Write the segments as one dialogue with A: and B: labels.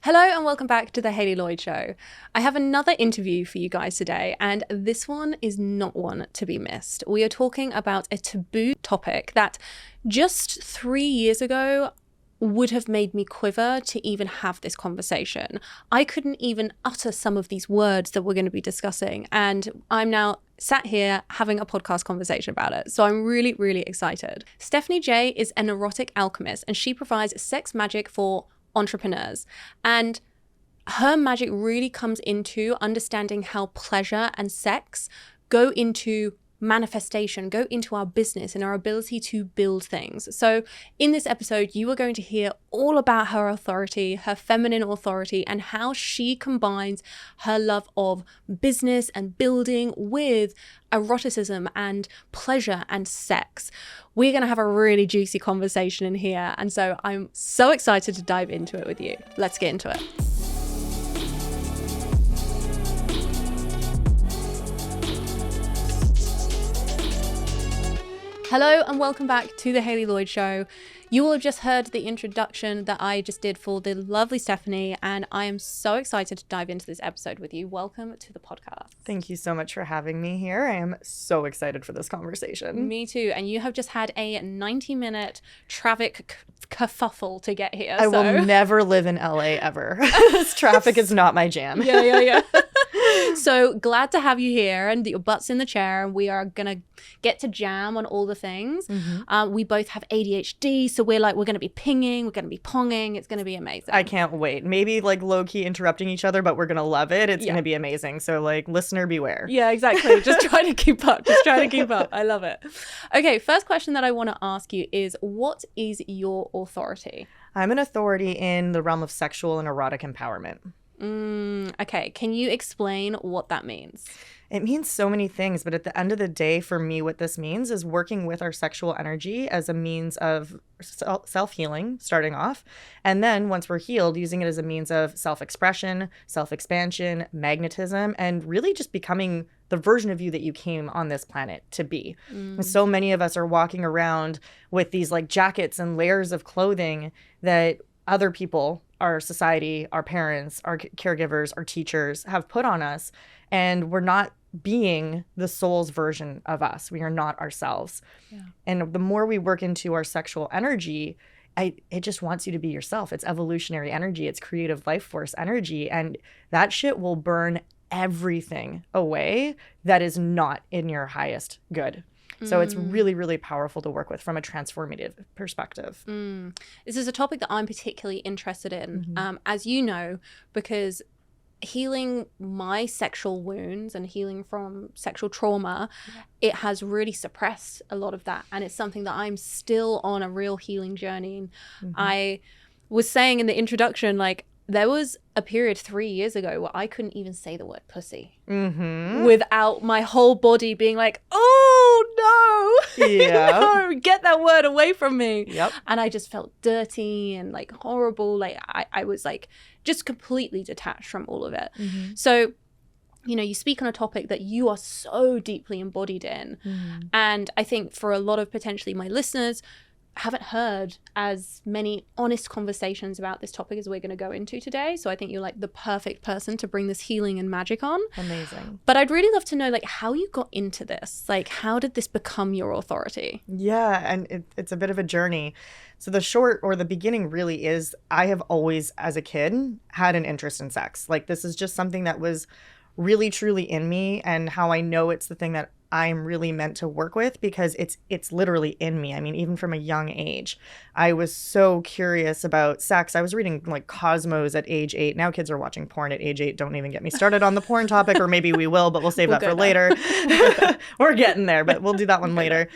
A: Hello and welcome back to the Hayley Lloyd Show. I have another interview for you guys today, and this one is not one to be missed. We are talking about a taboo topic that just 3 years ago would have made me quiver to even have this conversation. I couldn't even utter some of these words that we're going to be discussing, and I'm now sat here having a podcast conversation about it. So I'm really, really excited. Stephanie Jaie is an erotic alchemist, and she provides sex magic for entrepreneurs. And her magic really comes into understanding how pleasure and sex go into manifestation, go into our business and our ability to build things. So in this episode, you are going to hear all about her authority, her feminine authority, and how she combines her love of business and building with eroticism and pleasure and sex. We're going to have a really juicy conversation in here. And so I'm so excited to dive into it with you. Let's get into it. Hello and welcome back to the Hayley Lloyd Show. You will have just heard the introduction that I just did for the lovely Stephanie, and I am so excited to dive into this episode with you. Welcome to the podcast.
B: Thank you so much for having me here. I am so excited for this conversation.
A: Me too. And you have just had a 90-minute traffic kerfuffle to get here.
B: I will never live in LA ever. This traffic is not my jam.
A: Yeah. So glad to have you here and that your butt's in the chair, and we are going to get to jam on all the things. Mm-hmm. We both have ADHD, so we're going to be pinging, we're going to be ponging. It's going to be amazing.
B: I can't wait. Maybe low-key interrupting each other, but we're going to love it. It's going to be amazing. So listener beware.
A: Yeah, exactly. Just try to keep up. I love it. Okay, first question that I want to ask you is, what is your authority?
B: I'm an authority in the realm of sexual and erotic empowerment.
A: Okay, can you explain what that means?
B: It means so many things, but at the end of the day, for me, what this means is working with our sexual energy as a means of self-healing, starting off. And then once we're healed, using it as a means of self-expression, self-expansion, magnetism, and really just becoming the version of you that you came on this planet to be. So many of us are walking around with these jackets and layers of clothing that other people, our society, our parents, our caregivers, our teachers have put on us, and we're not being the soul's version of us. We are not ourselves. Yeah. And the more we work into our sexual energy, it just wants you to be yourself. It's evolutionary energy. It's creative life force energy. And that shit will burn everything away that is not in your highest good. So it's really, really powerful to work with from a transformative perspective.
A: This is a topic that I'm particularly interested in, as you know, because healing my sexual wounds and healing from sexual trauma, it has really suppressed a lot of that. And it's something that I'm still on a real healing journey. I was saying in the introduction, there was a period 3 years ago where I couldn't even say the word pussy without my whole body being oh no, no, get that word away from me. Yep. And I just felt dirty and horrible. I was just completely detached from all of it. So, you speak on a topic that you are so deeply embodied in. And I think for a lot of potentially my listeners, haven't heard as many honest conversations about this topic as we're going to go into today. So I think you're the perfect person to bring this healing and magic on.
B: Amazing.
A: But I'd really love to know how you got into this. How did this become your authority?
B: Yeah, and it's a bit of a journey. So the short or the beginning really is, I have always, as a kid, had an interest in sex. This is just something that was really, truly in me, and how I know it's the thing that I'm really meant to work with, because it's literally in me. I mean, even from a young age, I was so curious about sex. I was reading Cosmos at age 8. Now kids are watching porn at age 8. Don't even get me started on the porn topic, or maybe we will, but we'll save that for later. We're getting there, but we'll do that one later.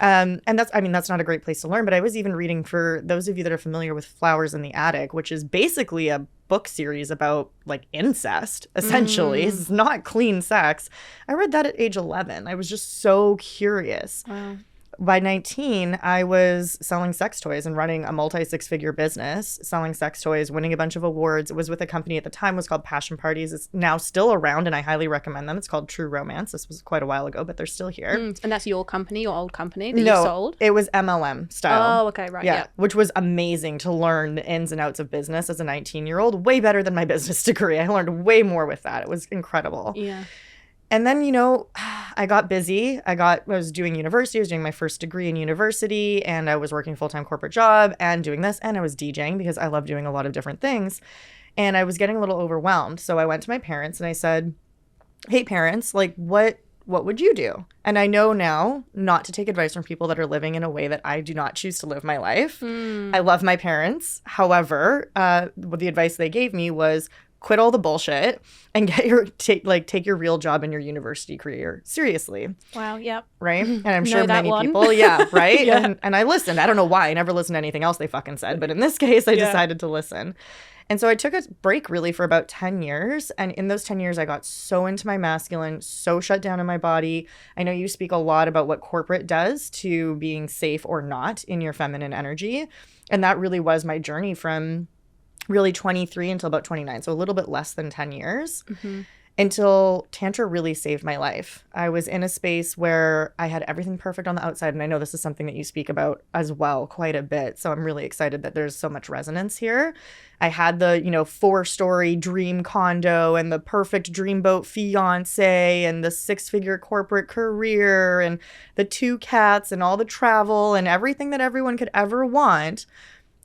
B: And that's not a great place to learn, but I was even reading, for those of you that are familiar with Flowers in the Attic, which is basically a book series about incest, essentially. It's not clean sex. I read that at age 11. I was just so curious.
A: Wow.
B: By 19, I was selling sex toys and running a multi-six-figure business, selling sex toys, winning a bunch of awards. It was with a company at the time, was called Passion Parties. It's now still around, and I highly recommend them. It's called True Romance. This was quite a while ago, but they're still here.
A: And that's your company, your old company that you sold?
B: It was MLM style.
A: Oh, okay, right, yeah.
B: Which was amazing to learn the ins and outs of business as a 19-year-old. Way better than my business degree. I learned way more with that. It was incredible.
A: Yeah.
B: And then, I got busy. I was doing university. I was doing my first degree in university, and I was working a full-time corporate job and doing this, and I was DJing because I love doing a lot of different things. And I was getting a little overwhelmed. So I went to my parents and I said, hey, parents, like, what would you do? And I know now not to take advice from people that are living in a way that I do not choose to live my life. I love my parents. However, the advice they gave me was, quit all the bullshit and take your real job and your university career seriously.
A: Wow, yep.
B: Right? And I'm sure many people, yeah, right? Yeah. And I listened. I don't know why. I never listened to anything else they fucking said. But in this case, I decided to listen. And so I took a break really for about 10 years. And in those 10 years, I got so into my masculine, so shut down in my body. I know you speak a lot about what corporate does to being safe or not in your feminine energy. And that really was my journey from really 23 until about 29. So a little bit less than 10 years until Tantra really saved my life. I was in a space where I had everything perfect on the outside. And I know this is something that you speak about as well quite a bit. So I'm really excited that there's so much resonance here. I had the, 4-story dream condo and the perfect dreamboat fiance and the 6-figure corporate career and the 2 cats and all the travel and everything that everyone could ever want.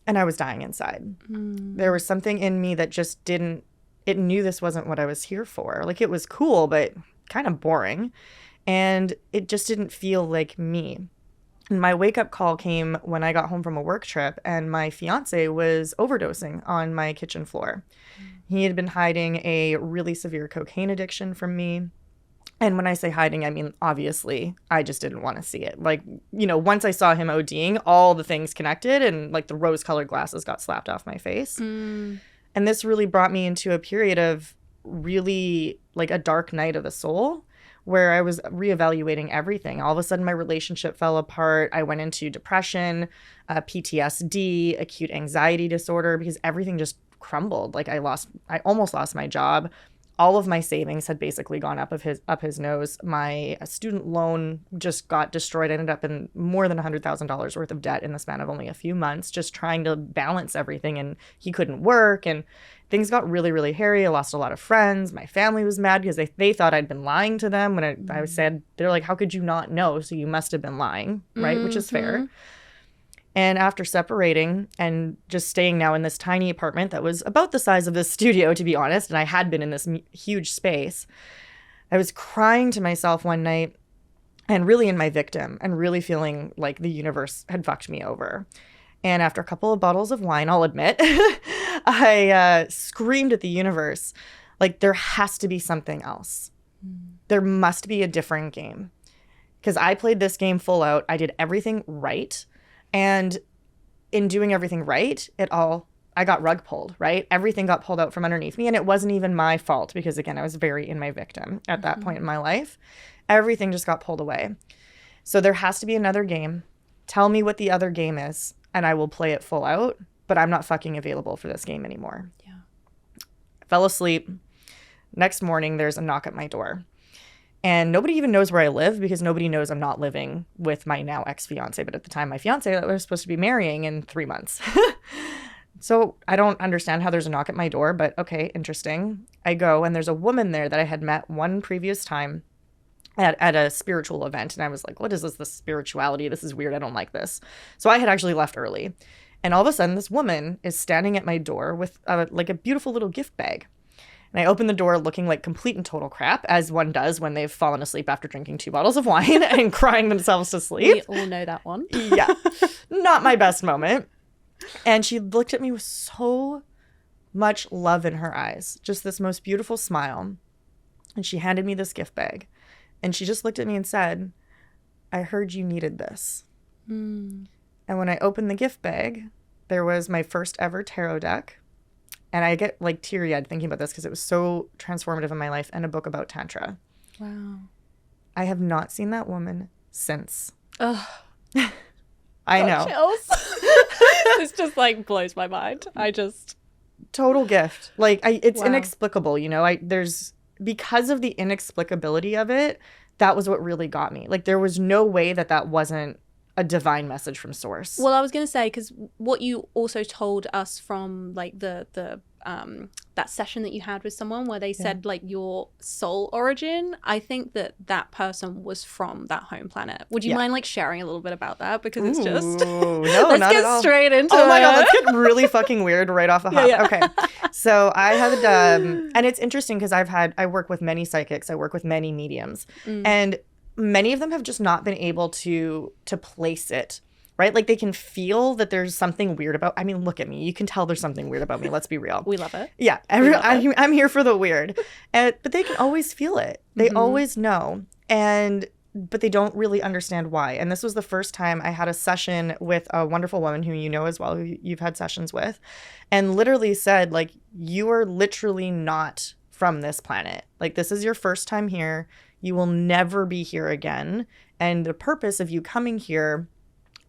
B: And I was dying inside. There was something in me that just it knew this wasn't what I was here for. Like, it was cool, but kind of boring. And it just didn't feel like me. And my wake-up call came when I got home from a work trip and my fiance was overdosing on my kitchen floor. He had been hiding a really severe cocaine addiction from me. And when I say hiding, I mean, obviously, I just didn't want to see it. Like, once I saw him ODing, all the things connected and like the rose-colored glasses got slapped off my face. And this really brought me into a period of really like a dark night of the soul where I was reevaluating everything. All of a sudden, my relationship fell apart. I went into depression, PTSD, acute anxiety disorder because everything just crumbled. Like I almost lost my job. All of my savings had basically gone up his nose. My student loan just got destroyed. I ended up in more than $100,000 worth of debt in the span of only a few months, just trying to balance everything. And he couldn't work, and things got really, really hairy. I lost a lot of friends. My family was mad because they thought I'd been lying to them when I said, they're like, how could you not know? So you must have been lying, right? Which is fair. And after separating and just staying now in this tiny apartment that was about the size of this studio, to be honest, and I had been in this huge space, I was crying to myself one night and really in my victim and really feeling like the universe had fucked me over. And after a couple of bottles of wine, I'll admit, I screamed at the universe, like, there has to be something else. There must be a different game. Because I played this game full out. I did everything right. And in doing everything right, I got rug pulled, right? Everything got pulled out from underneath me. And it wasn't even my fault because, again, I was very in my victim at that point in my life. Everything just got pulled away. So there has to be another game. Tell me what the other game is, and I will play it full out. But I'm not fucking available for this game anymore. Yeah. Fell asleep. Next morning, there's a knock at my door. And nobody even knows where I live because nobody knows I'm not living with my now ex-fiance. But at the time, my fiance that I was supposed to be marrying in 3 months. So I don't understand how there's a knock at my door, but okay, interesting. I go and there's a woman there that I had met one previous time at a spiritual event. And I was like, what is this spirituality? This is weird. I don't like this. So I had actually left early. And all of a sudden, this woman is standing at my door with like a beautiful little gift bag. And I open the door looking like complete and total crap, as one does when they've fallen asleep after drinking 2 bottles of wine and crying themselves to sleep.
A: We all know that one.
B: Yeah. Not my best moment. And she looked at me with so much love in her eyes, just this most beautiful smile. And she handed me this gift bag. And she just looked at me and said, I heard you needed this. And when I opened the gift bag, there was my first ever tarot deck. And I get like teary-eyed thinking about this because it was so transformative in my life, and a book about Tantra.
A: Wow.
B: I have not seen that woman since.
A: Ugh.
B: I know.
A: Chills. This just like blows my mind.
B: Total gift. Like it's
A: Wow.
B: inexplicable, you know. There's because of the inexplicability of it, that was what really got me. Like there was no way that wasn't a divine message from source.
A: Well, I was going to say, because what you also told us from like the that session that you had with someone where they said like your soul origin, I think that person was from that home planet. Would you mind like sharing a little bit about that? Because it's just
B: no,
A: let's
B: not
A: get
B: at all.
A: straight into
B: Oh my
A: it.
B: god, let's get really fucking weird right off the hop.
A: Yeah.
B: Okay, so I had and it's interesting because I work with many psychics, I work with many mediums, and many of them have just not been able to place it. Right? Like they can feel that there's something weird about, I mean, look at me. You can tell there's something weird about me. Let's be real.
A: We love it.
B: Yeah. I'm here for the weird. But they can always feel it. They always know. But they don't really understand why. And this was the first time I had a session with a wonderful woman who you know as well, who you've had sessions with, and literally said, like, you are literally not from this planet. Like, this is your first time here. You will never be here again. And the purpose of you coming here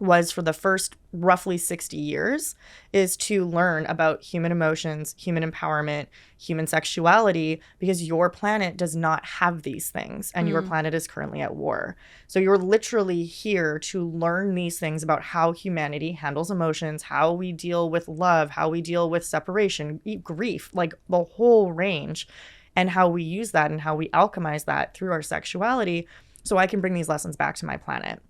B: was for the first roughly 60 years is to learn about human emotions, human empowerment, human sexuality, because your planet does not have these things and your planet is currently at war. So you're literally here to learn these things about how humanity handles emotions, how we deal with love, how we deal with separation, grief, like the whole range, and how we use that and how we alchemize that through our sexuality so I can bring these lessons back to my planet.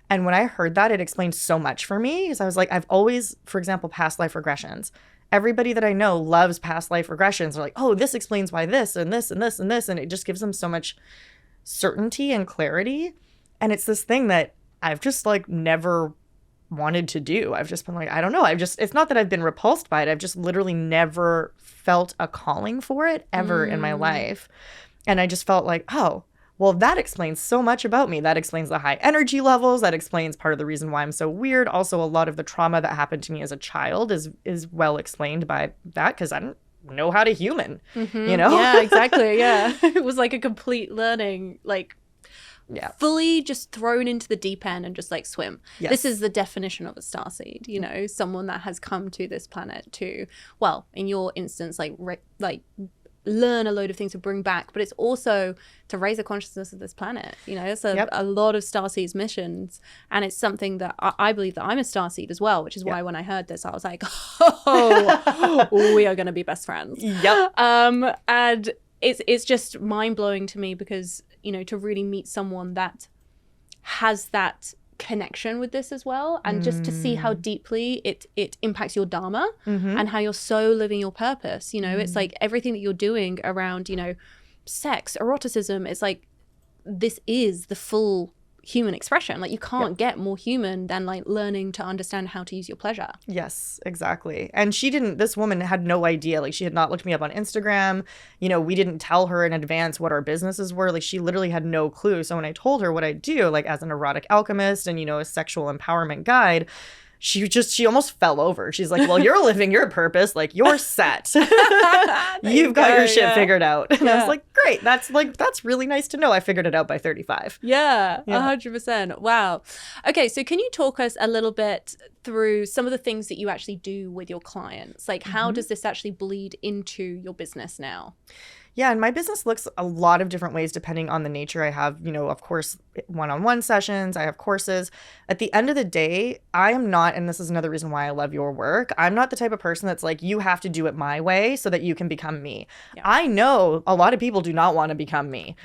B: And when I heard that, it explained so much for me because I was like, I've always, for example, past life regressions. Everybody that I know loves past life regressions. They're like, oh, this explains why this and this and this and this. And it just gives them so much certainty and clarity. And it's this thing that I've just like never wanted to do. I've just been like, I don't know. It's not that I've been repulsed by it. I've just literally never felt a calling for it ever in my life. And I just felt like, oh, well, that explains so much about me. That explains the high energy levels. That explains part of the reason why I'm so weird. Also, a lot of the trauma that happened to me as a child is well explained by that because I don't know how to human, you know?
A: Yeah, exactly. Yeah. It was like a complete learning, like fully just thrown into the deep end and just like swim.
B: Yes.
A: This is the definition of a starseed, you know, someone that has come to this planet to, well, in your instance, like learn a load of things to bring back, but it's also to raise the consciousness of this planet. You know, it's a lot of Starseed's missions, and it's something that I believe that I'm a Starseed as well, which is why when I heard this, I was like, oh, we are going to be best friends.
B: Yep.
A: And it's just mind blowing to me because, you know, to really meet someone that has that connection with this as well, and just to see how deeply it impacts your dharma and how you're so living your purpose. You know, it's like everything that you're doing around, you know, sex, eroticism, it's like this is the full human expression. Like you can't get more human than like learning to understand how to use your pleasure.
B: Yes, exactly. And this woman had no idea. Like she had not looked me up on Instagram. You know, we didn't tell her in advance what our businesses were. Like she literally had no clue. So when I told her what I do, like as an erotic alchemist and, you know, a sexual empowerment guide, she almost fell over. She's like, well, you're living your purpose. Like you're set. You've got your shit figured out. And I was like, great. That's really nice to know. I figured it out by 35.
A: Yeah, 100%. Wow. Okay. So can you talk us a little bit through some of the things that you actually do with your clients? Like how does this actually bleed into your business now?
B: Yeah, and my business looks a lot of different ways depending on the nature. I have, you know, of course, one-on-one sessions. I have courses. At the end of the day, I am not, and this is another reason why I love your work, I'm not the type of person that's like, you have to do it my way so that you can become me. Yeah. I know a lot of people do not want to become me.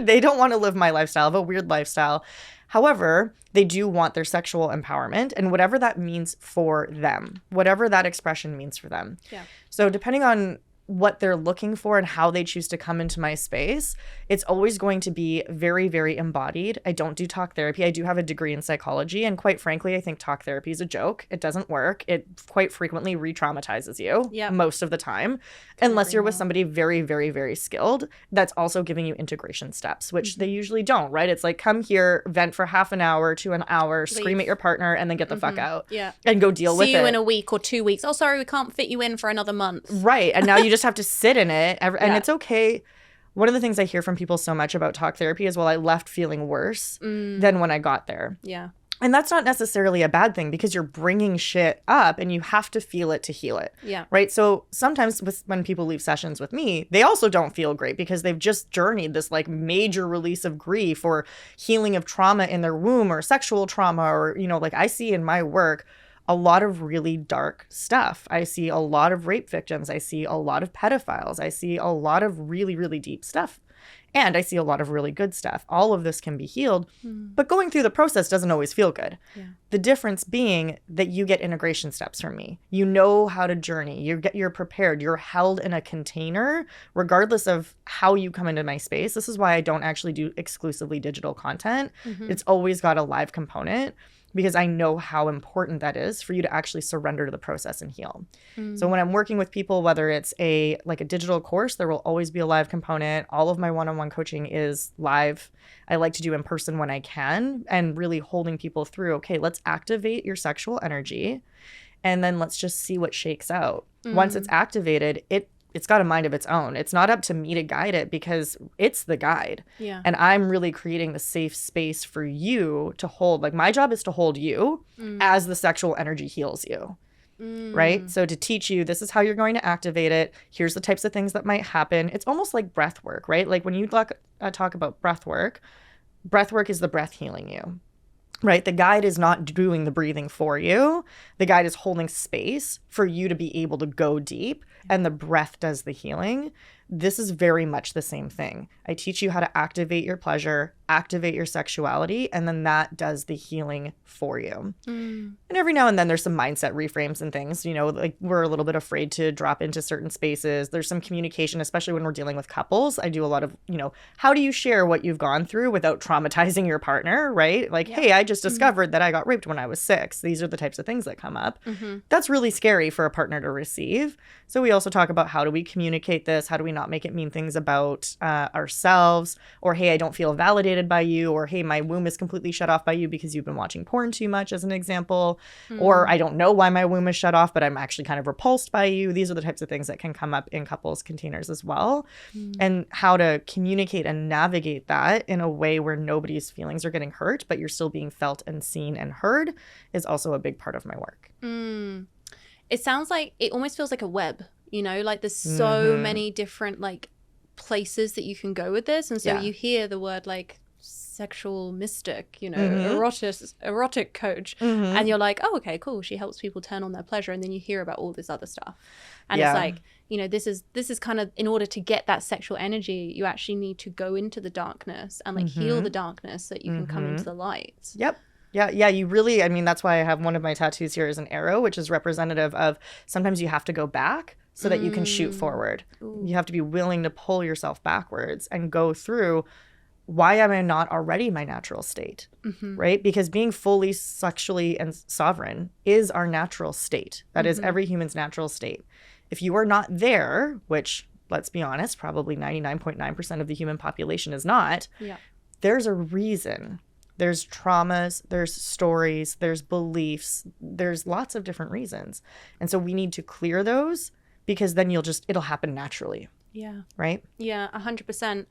B: They don't want to live my lifestyle, I have a weird lifestyle. However, they do want their sexual empowerment and whatever that means for them, whatever that expression means for them. Yeah. So depending on what they're looking for and how they choose to come into my space, it's always going to be very, very embodied. I don't do talk therapy. I do have a degree in psychology. And quite frankly, I think talk therapy is a joke. It doesn't work. It quite frequently re-traumatizes you most of the time, unless you're with somebody very, very, very skilled that's also giving you integration steps, which they usually don't, right? It's like, come here, vent for half an hour to an hour, scream at your partner, and then get the fuck out. Yeah. And go deal with it.
A: See you in a week or 2 weeks. Oh, sorry, we can't fit you in for another month.
B: Right. And now you just have to sit in it. And it's okay. One of the things I hear from people so much about talk therapy is, well, I left feeling worse than when I got there.
A: Yeah.
B: And that's not necessarily a bad thing because you're bringing shit up and you have to feel it to heal it.
A: Yeah.
B: Right. So sometimes when people leave sessions with me, they also don't feel great because they've just journeyed this like major release of grief or healing of trauma in their womb or sexual trauma or, you know, like I see in my work a lot of really dark stuff. I see a lot of rape victims. I see a lot of pedophiles. I see a lot of really, really deep stuff. And I see a lot of really good stuff. All of this can be healed, but going through the process doesn't always feel good.
A: Yeah.
B: The difference being that you get integration steps from me. You know how to journey. You're prepared. You're held in a container, regardless of how you come into my space. This is why I don't actually do exclusively digital content. It's always got a live component because I know how important that is for you to actually surrender to the process and heal. So when I'm working with people, whether it's a digital course, there will always be a live component. All of my one-on-one coaching is live. I like to do in person when I can and really holding people through, okay, let's activate your sexual energy and then let's just see what shakes out. Once it's activated, it's got a mind of its own. It's not up to me to guide it because it's the guide.
A: Yeah.
B: And I'm really creating the safe space for you to hold. Like my job is to hold you as the sexual energy heals you. Right? So to teach you, this is how you're going to activate it. Here's the types of things that might happen. It's almost like breath work, right? Like when you talk about breath work is the breath healing you. Right? The guide is not doing the breathing for you. The guide is holding space for you to be able to go deep, and the breath does the healing. This is very much the same thing. I teach you how to activate your pleasure, activate your sexuality, and then that does the healing for you. And every now and then there's some mindset reframes and things, you know, like we're a little bit afraid to drop into certain spaces. There's some communication, especially when we're dealing with couples. I do a lot of, you know, how do you share what you've gone through without traumatizing your partner, right? Like, hey, I just discovered that I got raped when I was 6. These are the types of things that come up. That's really scary for a partner to receive. So we also talk about how do we communicate this? How do we not make it mean things about ourselves? Or, hey, I don't feel validated by you. Or, hey, my womb is completely shut off by you because you've been watching porn too much, as an example. Or I don't know why my womb is shut off, but I'm actually kind of repulsed by you. These are the types of things that can come up in couples containers as well. And how to communicate and navigate that in a way where nobody's feelings are getting hurt, but you're still being felt and seen and heard is also a big part of my work.
A: It sounds like it almost feels like a web, you know, like there's so many different like places that you can go with this. And so you hear the word like sexual mystic, you know, erotic coach, and you're like, oh, okay, cool. She helps people turn on their pleasure. And then you hear about all this other stuff. And it's like, you know, this is kind of, in order to get that sexual energy, you actually need to go into the darkness and like heal the darkness so that you can come into the light.
B: Yeah, you really, I mean, that's why I have one of my tattoos here is an arrow, which is representative of sometimes you have to go back so that you can shoot forward. You have to be willing to pull yourself backwards and go through, why am I not already my natural state, right? Because being fully sexually and sovereign is our natural state. That is every human's natural state. If you are not there, which, let's be honest, probably 99.9% of the human population is not, there's a reason. There's traumas, there's stories, there's beliefs, there's lots of different reasons. And so we need to clear those because then it'll happen naturally.
A: Yeah.
B: Right?
A: Yeah, 100%.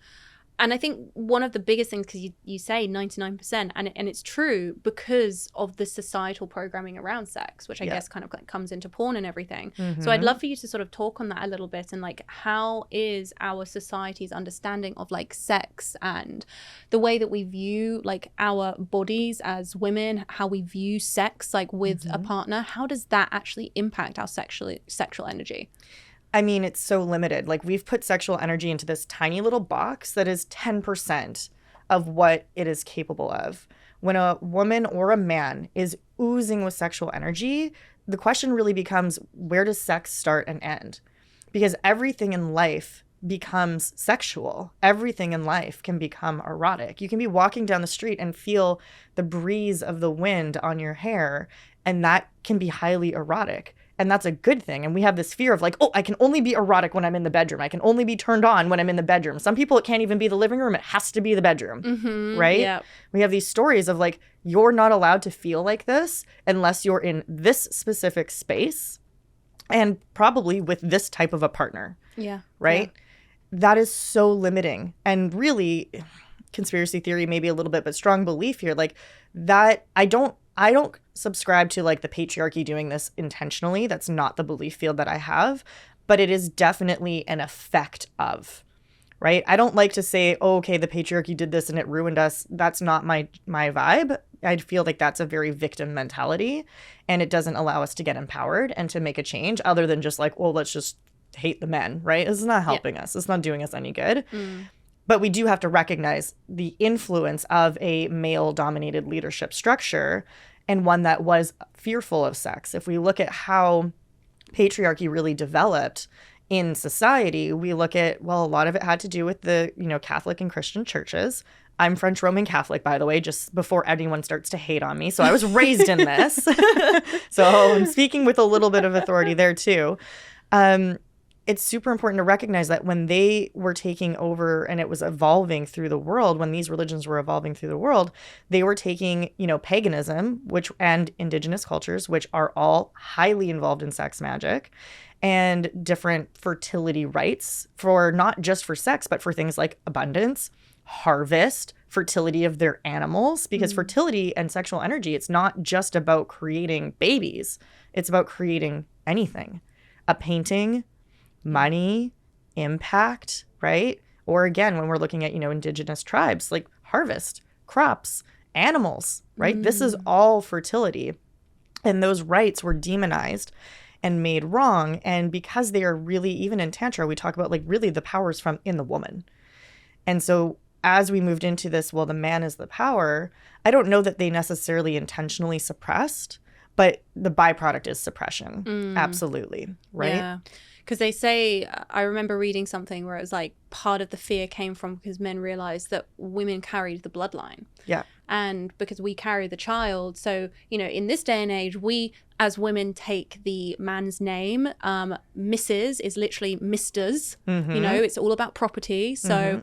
A: And I think one of the biggest things, because you say 99%, and it's true because of the societal programming around sex, which I guess kind of like comes into porn and everything. So I'd love for you to sort of talk on that a little bit, and like, how is our society's understanding of like sex and the way that we view like our bodies as women, how we view sex like with a partner, how does that actually impact our sexual energy?
B: I mean, it's so limited. Like, we've put sexual energy into this tiny little box that is 10% of what it is capable of. When a woman or a man is oozing with sexual energy, the question really becomes, where does sex start and end? Because everything in life becomes sexual. Everything in life can become erotic. You can be walking down the street and feel the breeze of the wind on your hair, and that can be highly erotic. And that's a good thing. And we have this fear of like, oh, I can only be erotic when I'm in the bedroom. I can only be turned on when I'm in the bedroom. Some people, it can't even be the living room. It has to be the bedroom, right? Yeah. We have these stories of like, you're not allowed to feel like this unless you're in this specific space and probably with this type of a partner. Yeah. Right? Yeah. That is so limiting. And really, conspiracy theory maybe a little bit, but strong belief here, like that, I don't I don't subscribe to like the patriarchy doing this intentionally. That's not the belief field that I have, but it is definitely an effect of, right? I don't like to say, oh, okay, the patriarchy did this and it ruined us. That's not my vibe. I feel like that's a very victim mentality, and it doesn't allow us to get empowered and to make a change other than just like, well, let's just hate the men, right? This is not helping us. It's not doing us any good. But we do have to recognize the influence of a male-dominated leadership structure, and one that was fearful of sex. If we look at how patriarchy really developed in society, we look at, well, a lot of it had to do with the, Catholic and Christian churches. I'm French Roman Catholic, by the way, just before anyone starts to hate on me. So I was raised in this. So I'm speaking with a little bit of authority there too. It's super important to recognize that when they were taking over and it was evolving through the world, when these religions were evolving through the world, they were taking, paganism, and indigenous cultures, which are all highly involved in sex magic, and different fertility rites for not just for sex, but for things like abundance, harvest, fertility of their animals, because fertility and sexual energy, it's not just about creating babies. It's about creating anything, a painting, money, impact, right? Or again, when we're looking at, indigenous tribes, like harvest, crops, animals, right? This is all fertility. And those rites were demonized and made wrong. And because they are really, even in Tantra, we talk about like really the power's from in the woman. And so as we moved into this, well, the man is the power, I don't know that they necessarily intentionally suppressed, but the byproduct is suppression. Absolutely. Right?
A: Yeah. Because they say, I remember reading something where it was like part of the fear came from because men realized that women carried the bloodline.
B: Yeah.
A: And because we carry the child. So, in this day and age, we as women take the man's name. Mrs. is literally Misters. It's all about property. So,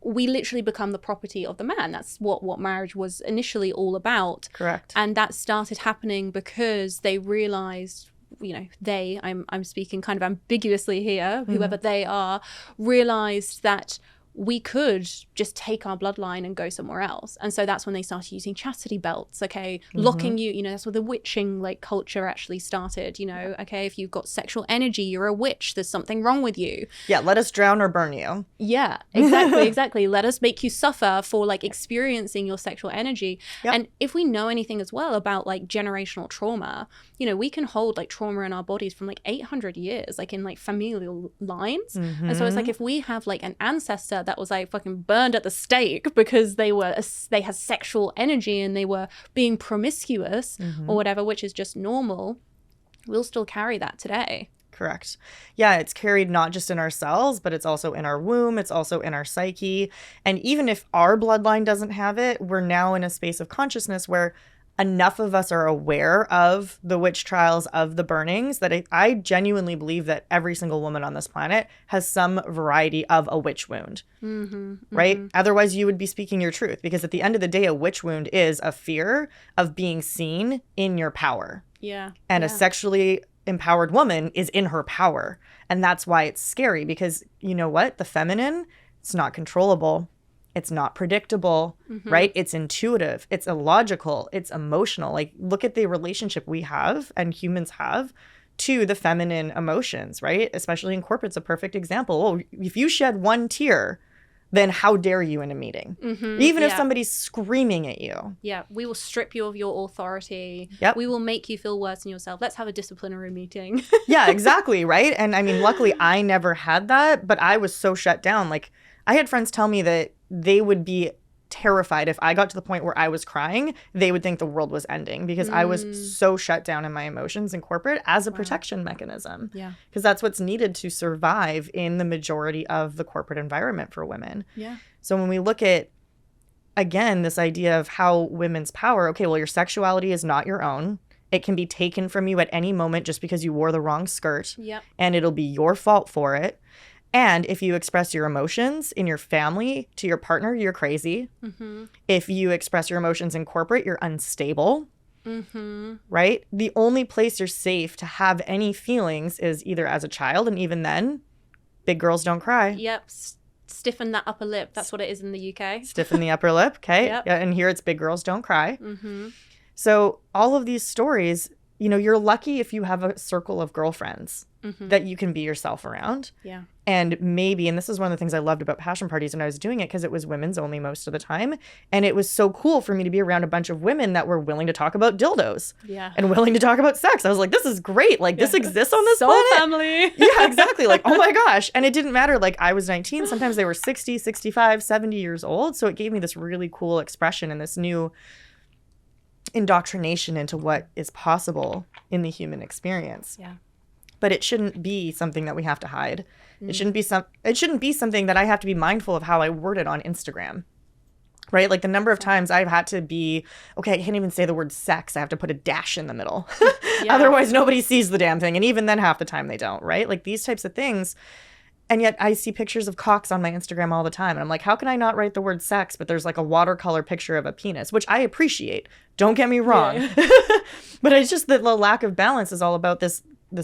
A: we literally become the property of the man. That's what marriage was initially all about.
B: Correct.
A: And that started happening because they realized, I'm speaking kind of ambiguously here, whoever they are, realized that we could just take our bloodline and go somewhere else. And so that's when they started using chastity belts, locking you, that's where the witching culture actually started, okay, if you've got sexual energy, you're a witch, there's something wrong with you.
B: Yeah, let us drown or burn you.
A: Yeah, exactly. Let us make you suffer for experiencing your sexual energy. Yep. And if we know anything as well about generational trauma, we can hold trauma in our bodies from 800 years, in familial lines. And so it's if we have an ancestor that was fucking burned at the stake because they had sexual energy and they were being promiscuous or whatever, which is just normal, we'll still carry that today.
B: Correct. Yeah, it's carried not just in our cells, but it's also in our womb. It's also in our psyche. And even if our bloodline doesn't have it, we're now in a space of consciousness where enough of us are aware of the witch trials, of the burnings, that I genuinely believe that every single woman on this planet has some variety of a witch wound, right? Otherwise, you would be speaking your truth, because at the end of the day, a witch wound is a fear of being seen in your power.
A: Yeah.
B: And a sexually empowered woman is in her power. And that's why it's scary, because you know what? The feminine, it's not controllable. It's not predictable, right? It's intuitive. It's illogical. It's emotional. Look at the relationship we have and humans have to the feminine emotions, right? Especially in corporate, it's a perfect example. Oh, if you shed one tear, then how dare you in a meeting? Even if somebody's screaming at you.
A: Yeah, we will strip you of your authority.
B: Yep.
A: We will make you feel worse than yourself. Let's have a disciplinary meeting.
B: Yeah, exactly, right? And I mean, luckily I never had that, but I was so shut down. I had friends tell me that they would be terrified if I got to the point where I was crying. They would think the world was ending because I was so shut down in my emotions in corporate as a protection mechanism.
A: Yeah.
B: Because that's what's needed to survive in the majority of the corporate environment for women.
A: Yeah.
B: So when we look at, again, this idea of how women's power, okay, well, your sexuality is not your own. It can be taken from you at any moment just because you wore the wrong skirt.
A: Yep.
B: And it'll be your fault for it. And if you express your emotions in your family to your partner, you're crazy. If you express your emotions in corporate, you're unstable. Right? The only place you're safe to have any feelings is either as a child, and even then, big girls don't cry.
A: Yep. Stiffen that upper lip. That's what it is in the UK.
B: Stiffen the upper lip. Okay.
A: Yep.
B: Yeah, and here it's big girls don't cry. So all of these stories, you know, you're lucky if you have a circle of girlfriends that you can be yourself around.
A: Yeah.
B: And maybe, and this is one of the things I loved about passion parties when I was doing it, because it was women's only most of the time. And it was so cool for me to be around a bunch of women that were willing to talk about dildos and willing to talk about sex. I was like, this is great. Like, this exists on this
A: Soul
B: planet.
A: family.
B: Yeah, exactly. Like, oh my gosh. And it didn't matter. Like, I was 19. Sometimes they were 60, 65, 70 years old. So it gave me this really cool expression and this new indoctrination into what is possible in the human experience.
A: Yeah.
B: But it shouldn't be something that we have to hide. It shouldn't be something that I have to be mindful of how I word it on Instagram. Right? Like the number of times I've had to be, okay, I can't even say the word sex. I have to put a dash in the middle. Otherwise nobody sees the damn thing. And even then half the time they don't, right? Like these types of things. And yet I see pictures of cocks on my Instagram all the time. And I'm like, how can I not write the word sex, but there's like a watercolor picture of a penis, which I appreciate. Don't get me wrong. Yeah. But it's just that the lack of balance is all about this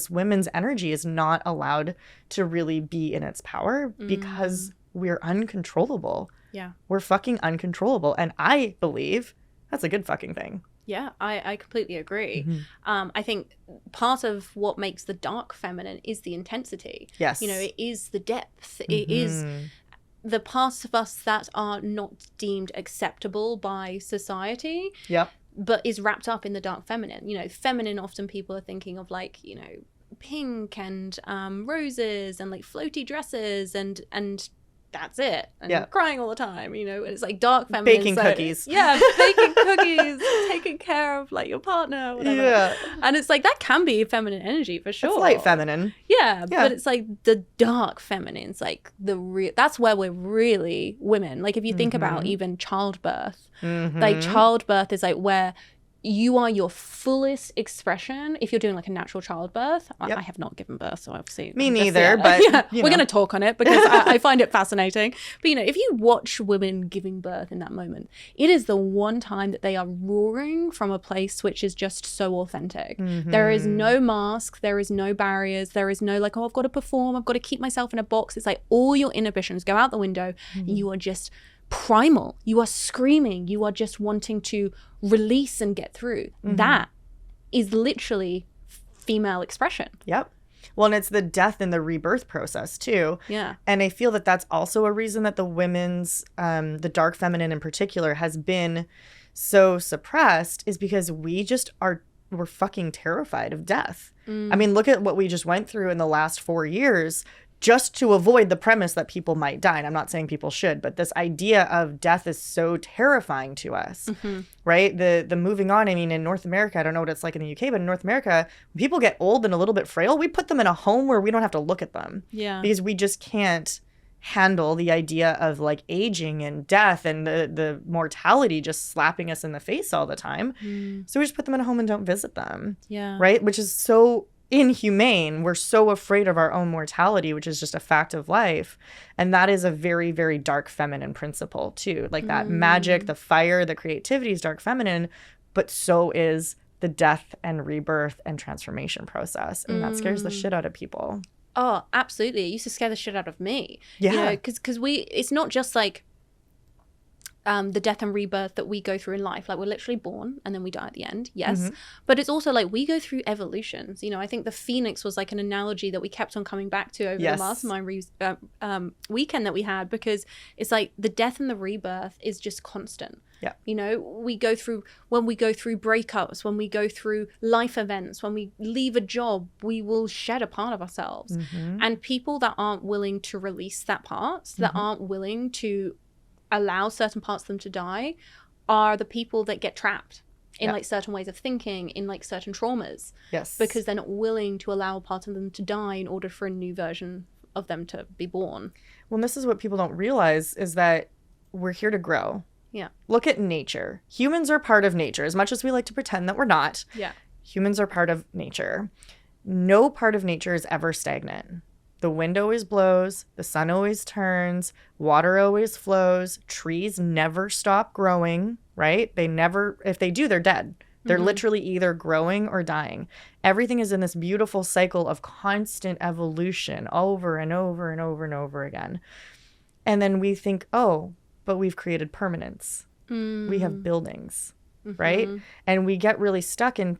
B: women's energy is not allowed to really be in its power because we're uncontrollable.
A: Yeah.
B: We're fucking uncontrollable. And I believe that's a good fucking thing.
A: Yeah, I completely agree. I think part of what makes the dark feminine is the intensity.
B: Yes.
A: You know, it is the depth. It is the parts of us that are not deemed acceptable by society.
B: Yep.
A: But is wrapped up in the dark feminine. You know, feminine, often people are thinking of like, you know, pink and roses and like floaty dresses and that's it. And crying all the time, you know, and it's like dark feminine.
B: Baking cookies.
A: Yeah, baking cookies, taking care of like your partner, whatever. Yeah. And it's like that can be feminine energy for sure.
B: It's light feminine.
A: Yeah, but it's like the dark feminine's like the real, that's where we're really women. Like if you think about even childbirth, like childbirth is like where you are your fullest expression if you're doing like a natural childbirth. I have not given birth, so obviously
B: me neither, but
A: we're going to talk on it because I find it fascinating. But you know, if you watch women giving birth in that moment, it is the one time that they are roaring from a place which is just so authentic. There is no mask, there is no barriers, there is no like, oh, I've got to perform, I've got to keep myself in a box. It's like all your inhibitions go out the window and you are just primal. You are screaming. You are just wanting to release and get through. That is literally female expression.
B: Yep. Well, and it's the death and the rebirth process too.
A: Yeah.
B: And I feel that that's also a reason that the women's, the dark feminine in particular, has been so suppressed, is because we're fucking terrified of death. I mean, look at what we just went through in the last 4 years just to avoid the premise that people might die. And I'm not saying people should, but this idea of death is so terrifying to us, right? The moving on, I mean, in North America, I don't know what it's like in the UK, but in North America, when people get old and a little bit frail, we put them in a home where we don't have to look at them. Yeah. Because we just can't handle the idea of like aging and death and the mortality just slapping us in the face all the time. So we just put them in a home and don't visit them. Yeah. Right? Which is so inhumane. We're so afraid of our own mortality, which is just a fact of life. And that is a very, very dark feminine principle too. Like that magic, the fire, the creativity is dark feminine, but so is the death and rebirth and transformation process. And that scares the shit out of people.
A: Oh, absolutely. It used to scare the shit out of me. Yeah. You know, because it's not just like the death and rebirth that we go through in life. Like we're literally born and then we die at the end. Yes. But it's also like we go through evolutions. You know, I think the phoenix was like an analogy that we kept on coming back to over the mastermind weekend that we had, because it's like the death and the rebirth is just constant. Yeah. You know, when we go through breakups, when we go through life events, when we leave a job, we will shed a part of ourselves. And people that aren't willing to release that part, that aren't willing to allow certain parts of them to die, are the people that get trapped in like certain ways of thinking, in like certain traumas. Yes. Because they're not willing to allow a part of them to die in order for a new version of them to be born.
B: Well, and this is what people don't realize, is that we're here to grow. Yeah. Look at nature. Humans are part of nature, as much as we like to pretend that we're not. Yeah. Humans are part of nature. No part of nature is ever stagnant. The wind always blows, the sun always turns, water always flows, trees never stop growing, right? They never, if they do, they're dead. They're literally either growing or dying. Everything is in this beautiful cycle of constant evolution over and over and over and over again. And then we think, oh, but we've created permanence. We have buildings. right? And we get really stuck in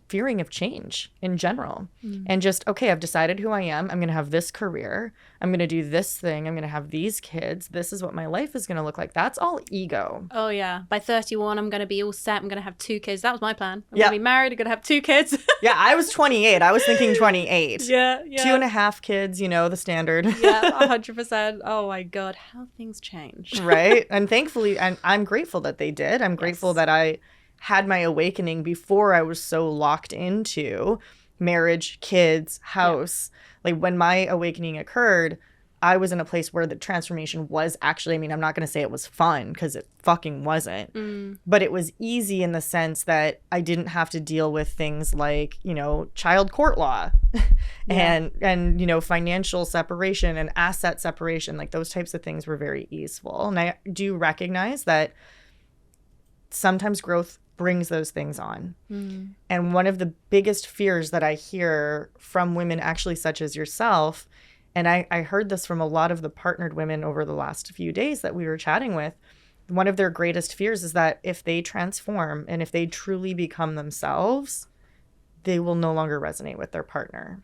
B: fearing of change in general. And just, okay, I've decided who I am. I'm going to have this career. I'm going to do this thing. I'm going to have these kids. This is what my life is going to look like. That's all ego.
A: Oh, yeah. By 31, I'm going to be all set. I'm going to have 2 kids. That was my plan. I'm going to be married. I'm going to have 2 kids.
B: Yeah, I was 28. I was thinking 28.
A: Yeah.
B: 2.5 kids, you know, the standard.
A: Yeah, 100%. Oh, my God. How things change.
B: Right? And thankfully, I'm grateful that they did. I'm grateful that I had my awakening before I was so locked into marriage, kids, house. Like when my awakening occurred, I was in a place where the transformation was actually, I mean, I'm not going to say it was fun because it fucking wasn't, but it was easy in the sense that I didn't have to deal with things like, you know, child court law and, you know, financial separation and asset separation. Like those types of things were very easeful. And I do recognize that sometimes growth brings those things on. And one of the biggest fears that I hear from women, actually such as yourself, and I heard this from a lot of the partnered women over the last few days that we were chatting with, one of their greatest fears is that if they transform and if they truly become themselves, they will no longer resonate with their partner.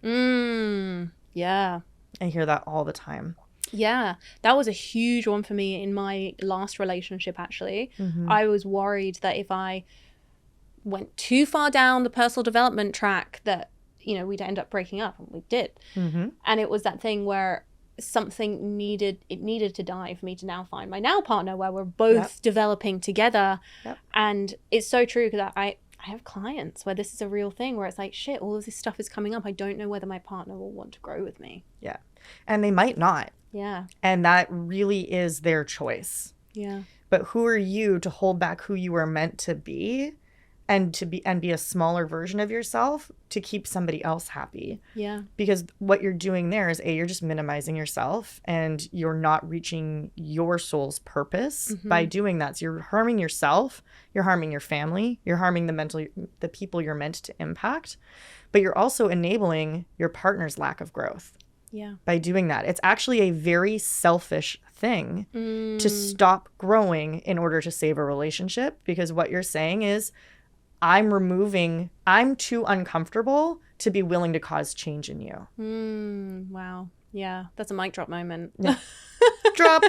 A: Yeah.
B: I hear that all the time.
A: Yeah, that was a huge one for me in my last relationship, actually. I was worried that if I went too far down the personal development track that, you know, we'd end up breaking up, and we did. And it was that thing where something needed to die for me to now find my now partner where we're both developing together. And it's so true because I have clients where this is a real thing where it's like, shit, all of this stuff is coming up. I don't know whether my partner will want to grow with me.
B: Yeah. And they might not.
A: Yeah.
B: And that really is their choice.
A: Yeah.
B: But who are you to hold back who you are meant to be and be a smaller version of yourself to keep somebody else happy?
A: Yeah.
B: Because what you're doing there is, you're just minimizing yourself and you're not reaching your soul's purpose by doing that. So you're harming yourself, you're harming your family, you're harming the people you're meant to impact, but you're also enabling your partner's lack of growth.
A: Yeah.
B: By doing that. It's actually a very selfish thing to stop growing in order to save a relationship, because what you're saying is, I'm too uncomfortable to be willing to cause change in you.
A: Wow. Yeah. That's a mic drop moment.
B: Yeah. Drop.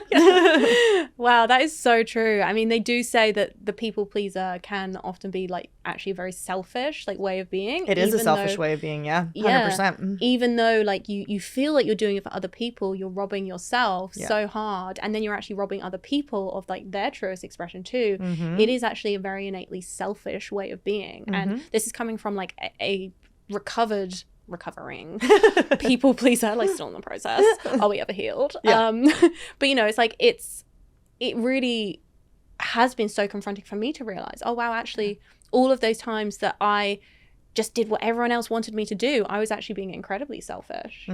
A: Wow, that is so true. I mean, they do say that the people pleaser can often be like actually a very selfish like way of being.
B: It is a selfish way of being, 100%.
A: Even though like you feel like you're doing it for other people, you're robbing yourself so hard, and then you're actually robbing other people of like their truest expression too. It is actually a very innately selfish way of being. And this is coming from like a recovering people pleaser, like still in the process. Are we ever healed? But you know, it's like it really has been so confronting for me to realize, oh wow, actually all of those times that I just did what everyone else wanted me to do, I was actually being incredibly selfish.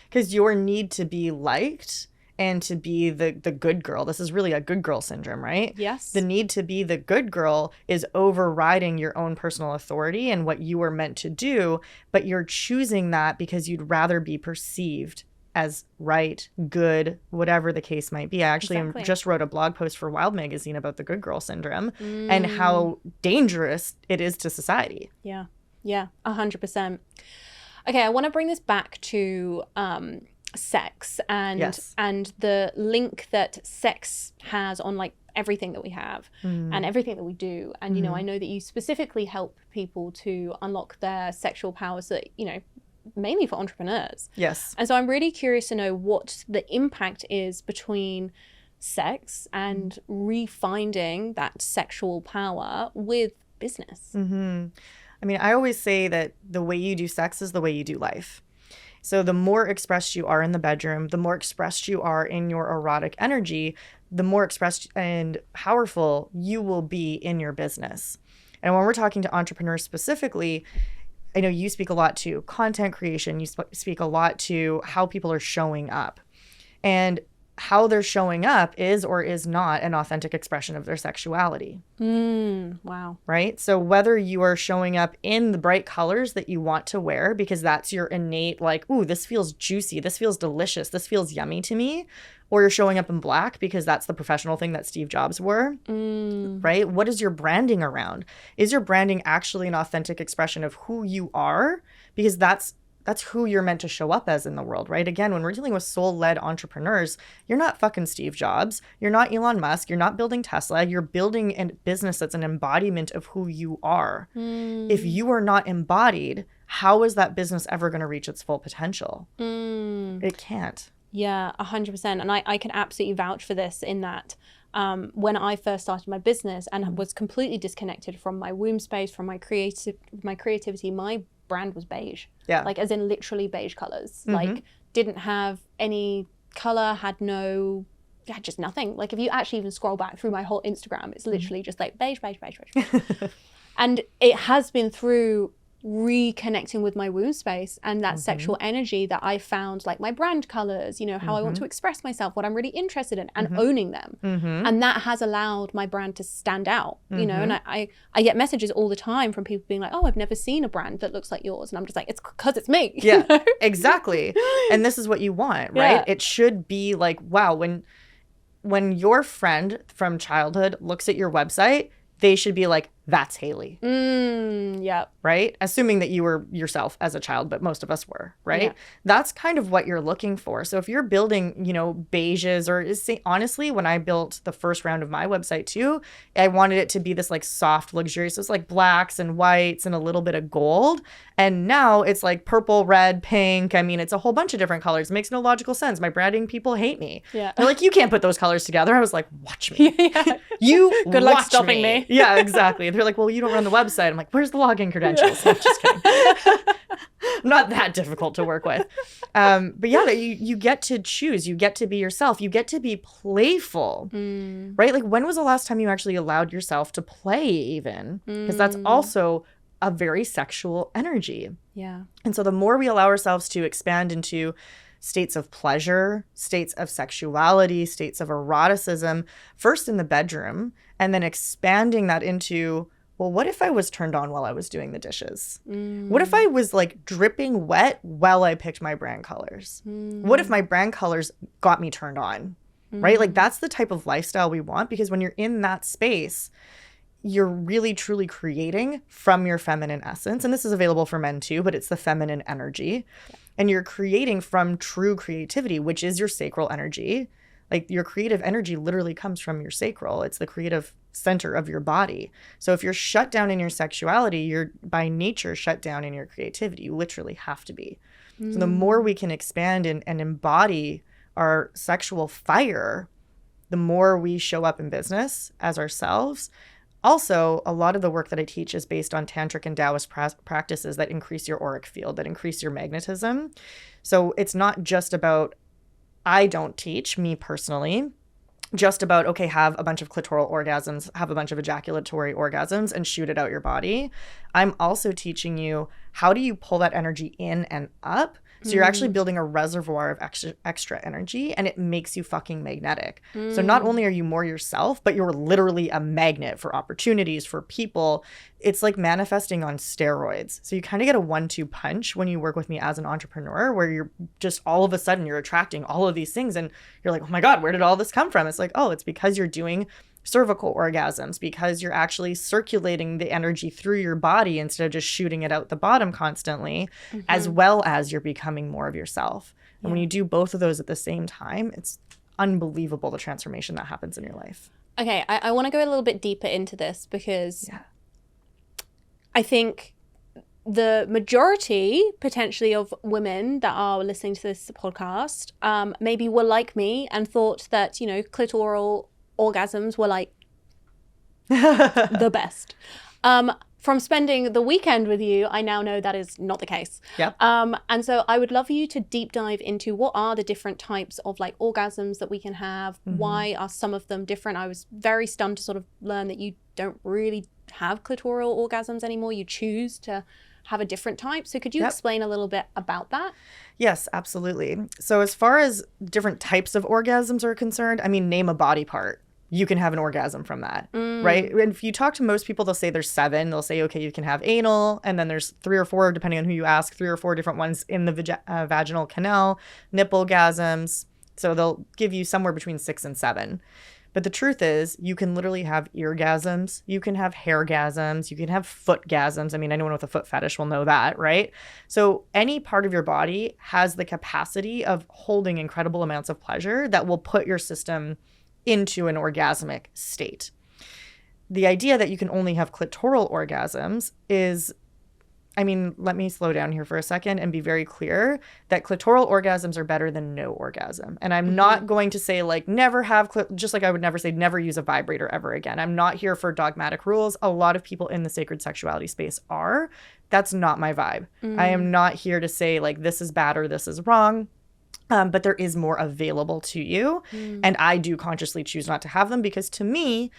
A: Because
B: your need to be liked and to be the good girl. This is really a good girl syndrome, right?
A: Yes.
B: The need to be the good girl is overriding your own personal authority and what you were meant to do, but you're choosing that because you'd rather be perceived as right, good, whatever the case might be. I actually just wrote a blog post for Wild Magazine about the good girl syndrome and how dangerous it is to society.
A: Yeah. Yeah, 100%. Okay, I want to bring this back to sex and the link that sex has on like everything that we have and everything that we do. And you know, I know that you specifically help people to unlock their sexual powers, that, you know, mainly for entrepreneurs.
B: Yes.
A: And so I'm really curious to know what the impact is between sex and refinding that sexual power with business. I
B: mean, I always say that the way you do sex is the way you do life. So the more expressed you are in the bedroom, the more expressed you are in your erotic energy, the more expressed and powerful you will be in your business. And when we're talking to entrepreneurs specifically, I know you speak a lot to content creation. You speak a lot to how people are showing up. And how they're showing up is or is not an authentic expression of their sexuality.
A: Wow.
B: Right? So whether you are showing up in the bright colors that you want to wear because that's your innate, like, ooh, this feels juicy, this feels delicious, this feels yummy to me, or you're showing up in black because that's the professional thing that Steve Jobs wore, right? What is your branding around? Is your branding actually an authentic expression of who you are? Because that's who you're meant to show up as in the world, right? Again, when we're dealing with soul-led entrepreneurs, you're not fucking Steve Jobs. You're not Elon Musk. You're not building Tesla. You're building a business that's an embodiment of who you are. If you are not embodied, how is that business ever going to reach its full potential? It can't.
A: Yeah, 100%. And I can absolutely vouch for this in that when I first started my business and was completely disconnected from my womb space, from my creativity, my brand was beige.
B: Yeah.
A: Like as in literally beige colors. Like didn't have any color, had just nothing. Like if you actually even scroll back through my whole Instagram, it's literally just like beige, beige, beige, beige. And it has been through reconnecting with my womb space and that sexual energy that I found like my brand colors, you know, how I want to express myself, what I'm really interested in, and owning them. And that has allowed my brand to stand out, you know, and I get messages all the time from people being like, oh, I've never seen a brand that looks like yours. And I'm just like, it's because it's me.
B: Yeah,
A: you know?
B: exactly. And this is what you want, right?
A: Yeah.
B: It should be like, wow, when your friend from childhood looks at your website, they should be like, that's Hayley.
A: Yeah.
B: Right? Assuming that you were yourself as a child, but most of us were, right?
A: Yeah.
B: That's kind of what you're looking for. So if you're building, you know, beiges or honestly, when I built the first round of my website too, I wanted it to be this like soft, luxurious. So it's like blacks and whites and a little bit of gold. And now it's like purple, red, pink. I mean, it's a whole bunch of different colors. It makes no logical sense. My branding people hate me.
A: Yeah.
B: They're like, you can't put those colors together. I was like, watch me.
A: Yeah.
B: You
A: Good luck
B: watch
A: stopping me.
B: Yeah, exactly. They're like, well, you don't run the website. I'm like, where's the login credentials? I'm just kidding. Not that difficult to work with. But yeah, you get to choose. You get to be yourself. You get to be playful, right? Like when was the last time you actually allowed yourself to play even? Because that's also a very sexual energy.
A: Yeah.
B: And so the more we allow ourselves to expand into states of pleasure, states of sexuality, states of eroticism, first in the bedroom, and then expanding that into, well, what if I was turned on while I was doing the dishes? What if I was like dripping wet while I picked my brand colors? What if my brand colors got me turned on, right? Like that's the type of lifestyle we want, because when you're in that space, you're really truly creating from your feminine essence. And this is available for men too, but it's the feminine energy. Yeah. And you're creating from true creativity, which is your sacral energy. Like your creative energy literally comes from your sacral. It's the creative center of your body. So if you're shut down in your sexuality, you're by nature shut down in your creativity. You literally have to be. So the more we can expand and embody our sexual fire, the more we show up in business as ourselves. Also, a lot of the work that I teach is based on tantric and Taoist practices that increase your auric field, that increase your magnetism. So it's not just about, I don't teach, me personally, just about, okay, have a bunch of clitoral orgasms, have a bunch of ejaculatory orgasms and shoot it out your body. I'm also teaching you, how do you pull that energy in and up? So you're actually building a reservoir of extra energy, and it makes you fucking magnetic. So not only are you more yourself, but you're literally a magnet for opportunities, for people. It's like manifesting on steroids. So you kind of get a 1-2 punch when you work with me as an entrepreneur, where you're just all of a sudden you're attracting all of these things and you're like, oh my God, where did all this come from? It's like, oh, it's because you're doing cervical orgasms, because you're actually circulating the energy through your body instead of just shooting it out the bottom constantly, as well as you're becoming more of yourself. And when you do both of those at the same time, it's unbelievable the transformation that happens in your life.
A: Okay, I want to go a little bit deeper into this, because I think the majority potentially of women that are listening to this podcast maybe were like me and thought that, you know, clitoral orgasms were like the best. From spending the weekend with you, I now know that is not the case.
B: Yep.
A: And so I would love you to deep dive into what are the different types of like orgasms that we can have. Why are some of them different? I was very stunned to sort of learn that you don't really have clitoral orgasms anymore. You choose to have a different type. So could you
B: Yep.
A: explain a little bit about that?
B: Yes, absolutely. So as far as different types of orgasms are concerned, I mean, name a body part. You can have an orgasm from that, right? And if you talk to most people, they'll say there's 7. They'll say, okay, you can have anal, and then there's 3 or 4, depending on who you ask, 3 or 4 different ones in the vaginal canal, nipple orgasms. So they'll give you somewhere between 6 and 7. But the truth is, you can literally have eargasms, you can have hairgasms, you can have footgasms. I mean, anyone with a foot fetish will know that, right? So any part of your body has the capacity of holding incredible amounts of pleasure that will put your system into an orgasmic state. The idea that you can only have clitoral orgasms is, I mean, let me slow down here for a second and be very clear that clitoral orgasms are better than no orgasm. And I'm not going to say like never have, just like I would never say never use a vibrator ever again. I'm not here for dogmatic rules. A lot of people in the sacred sexuality space are. That's not my vibe. I am not here to say like this is bad or this is wrong. But there is more available to you. And I do consciously choose not to have them because to me,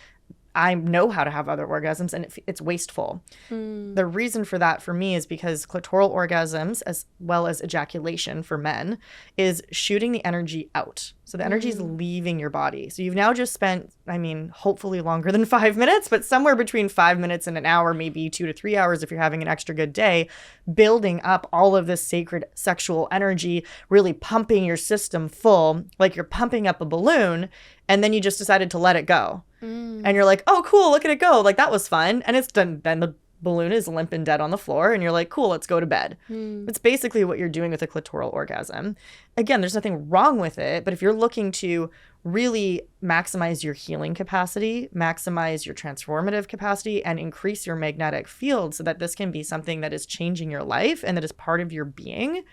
B: I know how to have other orgasms and it's wasteful. The reason for that for me is because clitoral orgasms, as well as ejaculation for men, is shooting the energy out. So the energy is leaving your body. So you've now just spent, I mean, hopefully longer than 5 minutes, but somewhere between 5 minutes and an hour, maybe 2 to 3 hours if you're having an extra good day, building up all of this sacred sexual energy, really pumping your system full, like you're pumping up a balloon, and then you just decided to let it go. And you're like, oh, cool, look at it go. Like, that was fun. And it's done. Then the balloon is limp and dead on the floor. And you're like, cool, let's go to bed. It's basically what you're doing with a clitoral orgasm. Again, there's nothing wrong with it. But if you're looking to really maximize your healing capacity, maximize your transformative capacity, and increase your magnetic field so that this can be something that is changing your life and that is part of your being,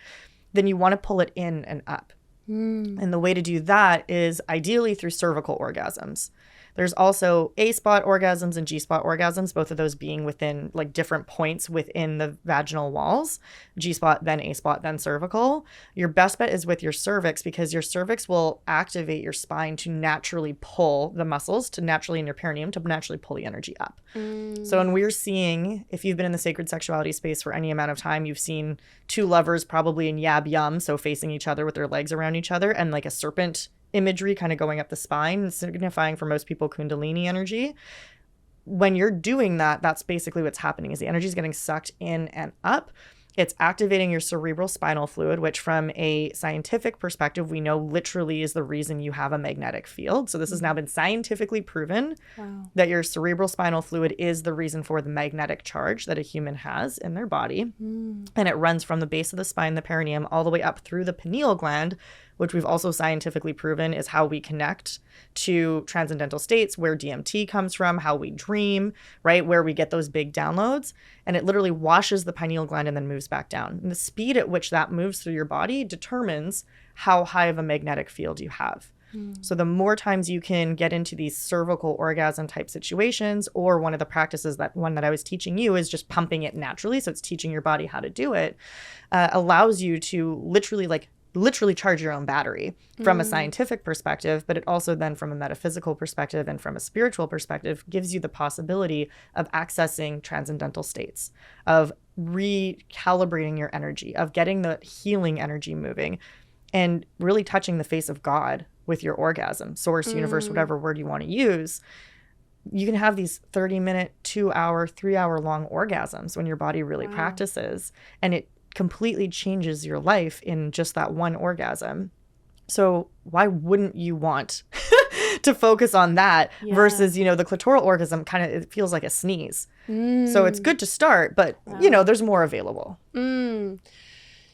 B: then you want to pull it in and up. And the way to do that is ideally through cervical orgasms. There's also A-spot orgasms and G-spot orgasms, both of those being within like different points within the vaginal walls. G-spot, then A-spot, then cervical. Your best bet is with your cervix because your cervix will activate your spine to naturally pull the muscles, to naturally in your perineum, to naturally pull the energy up. So when we're seeing, if you've been in the sacred sexuality space for any amount of time, you've seen 2 lovers probably in yab yum, so facing each other with their legs around each other, and like a serpent imagery kind of going up the spine, signifying for most people Kundalini energy. When you're doing that, that's basically what's happening is the energy is getting sucked in and up. It's activating your cerebral spinal fluid, which from a scientific perspective, we know literally is the reason you have a magnetic field. So this has now been scientifically proven that your cerebral spinal fluid is the reason for the magnetic charge that a human has in their body. And it runs from the base of the spine, the perineum, all the way up through the pineal gland, which we've also scientifically proven is how we connect to transcendental states, where DMT comes from, how we dream, right? Where we get those big downloads. And it literally washes the pineal gland and then moves back down. And the speed at which that moves through your body determines how high of a magnetic field you have. So the more times you can get into these cervical orgasm type situations, or one of the practices, that one that I was teaching you is just pumping it naturally. So it's teaching your body how to do it, allows you to literally charge your own battery from a scientific perspective, but it also then from a metaphysical perspective and from a spiritual perspective gives you the possibility of accessing transcendental states, of recalibrating your energy, of getting the healing energy moving, and really touching the face of God with your orgasm, source, universe, whatever word you want to use. You can have these 30-minute, 2-hour, 3-hour long orgasms when your body really practices, and it completely changes your life in just that one orgasm. So why wouldn't you want to focus on that versus, the clitoral orgasm kind of, it feels like a sneeze. So it's good to start, but, there's more available.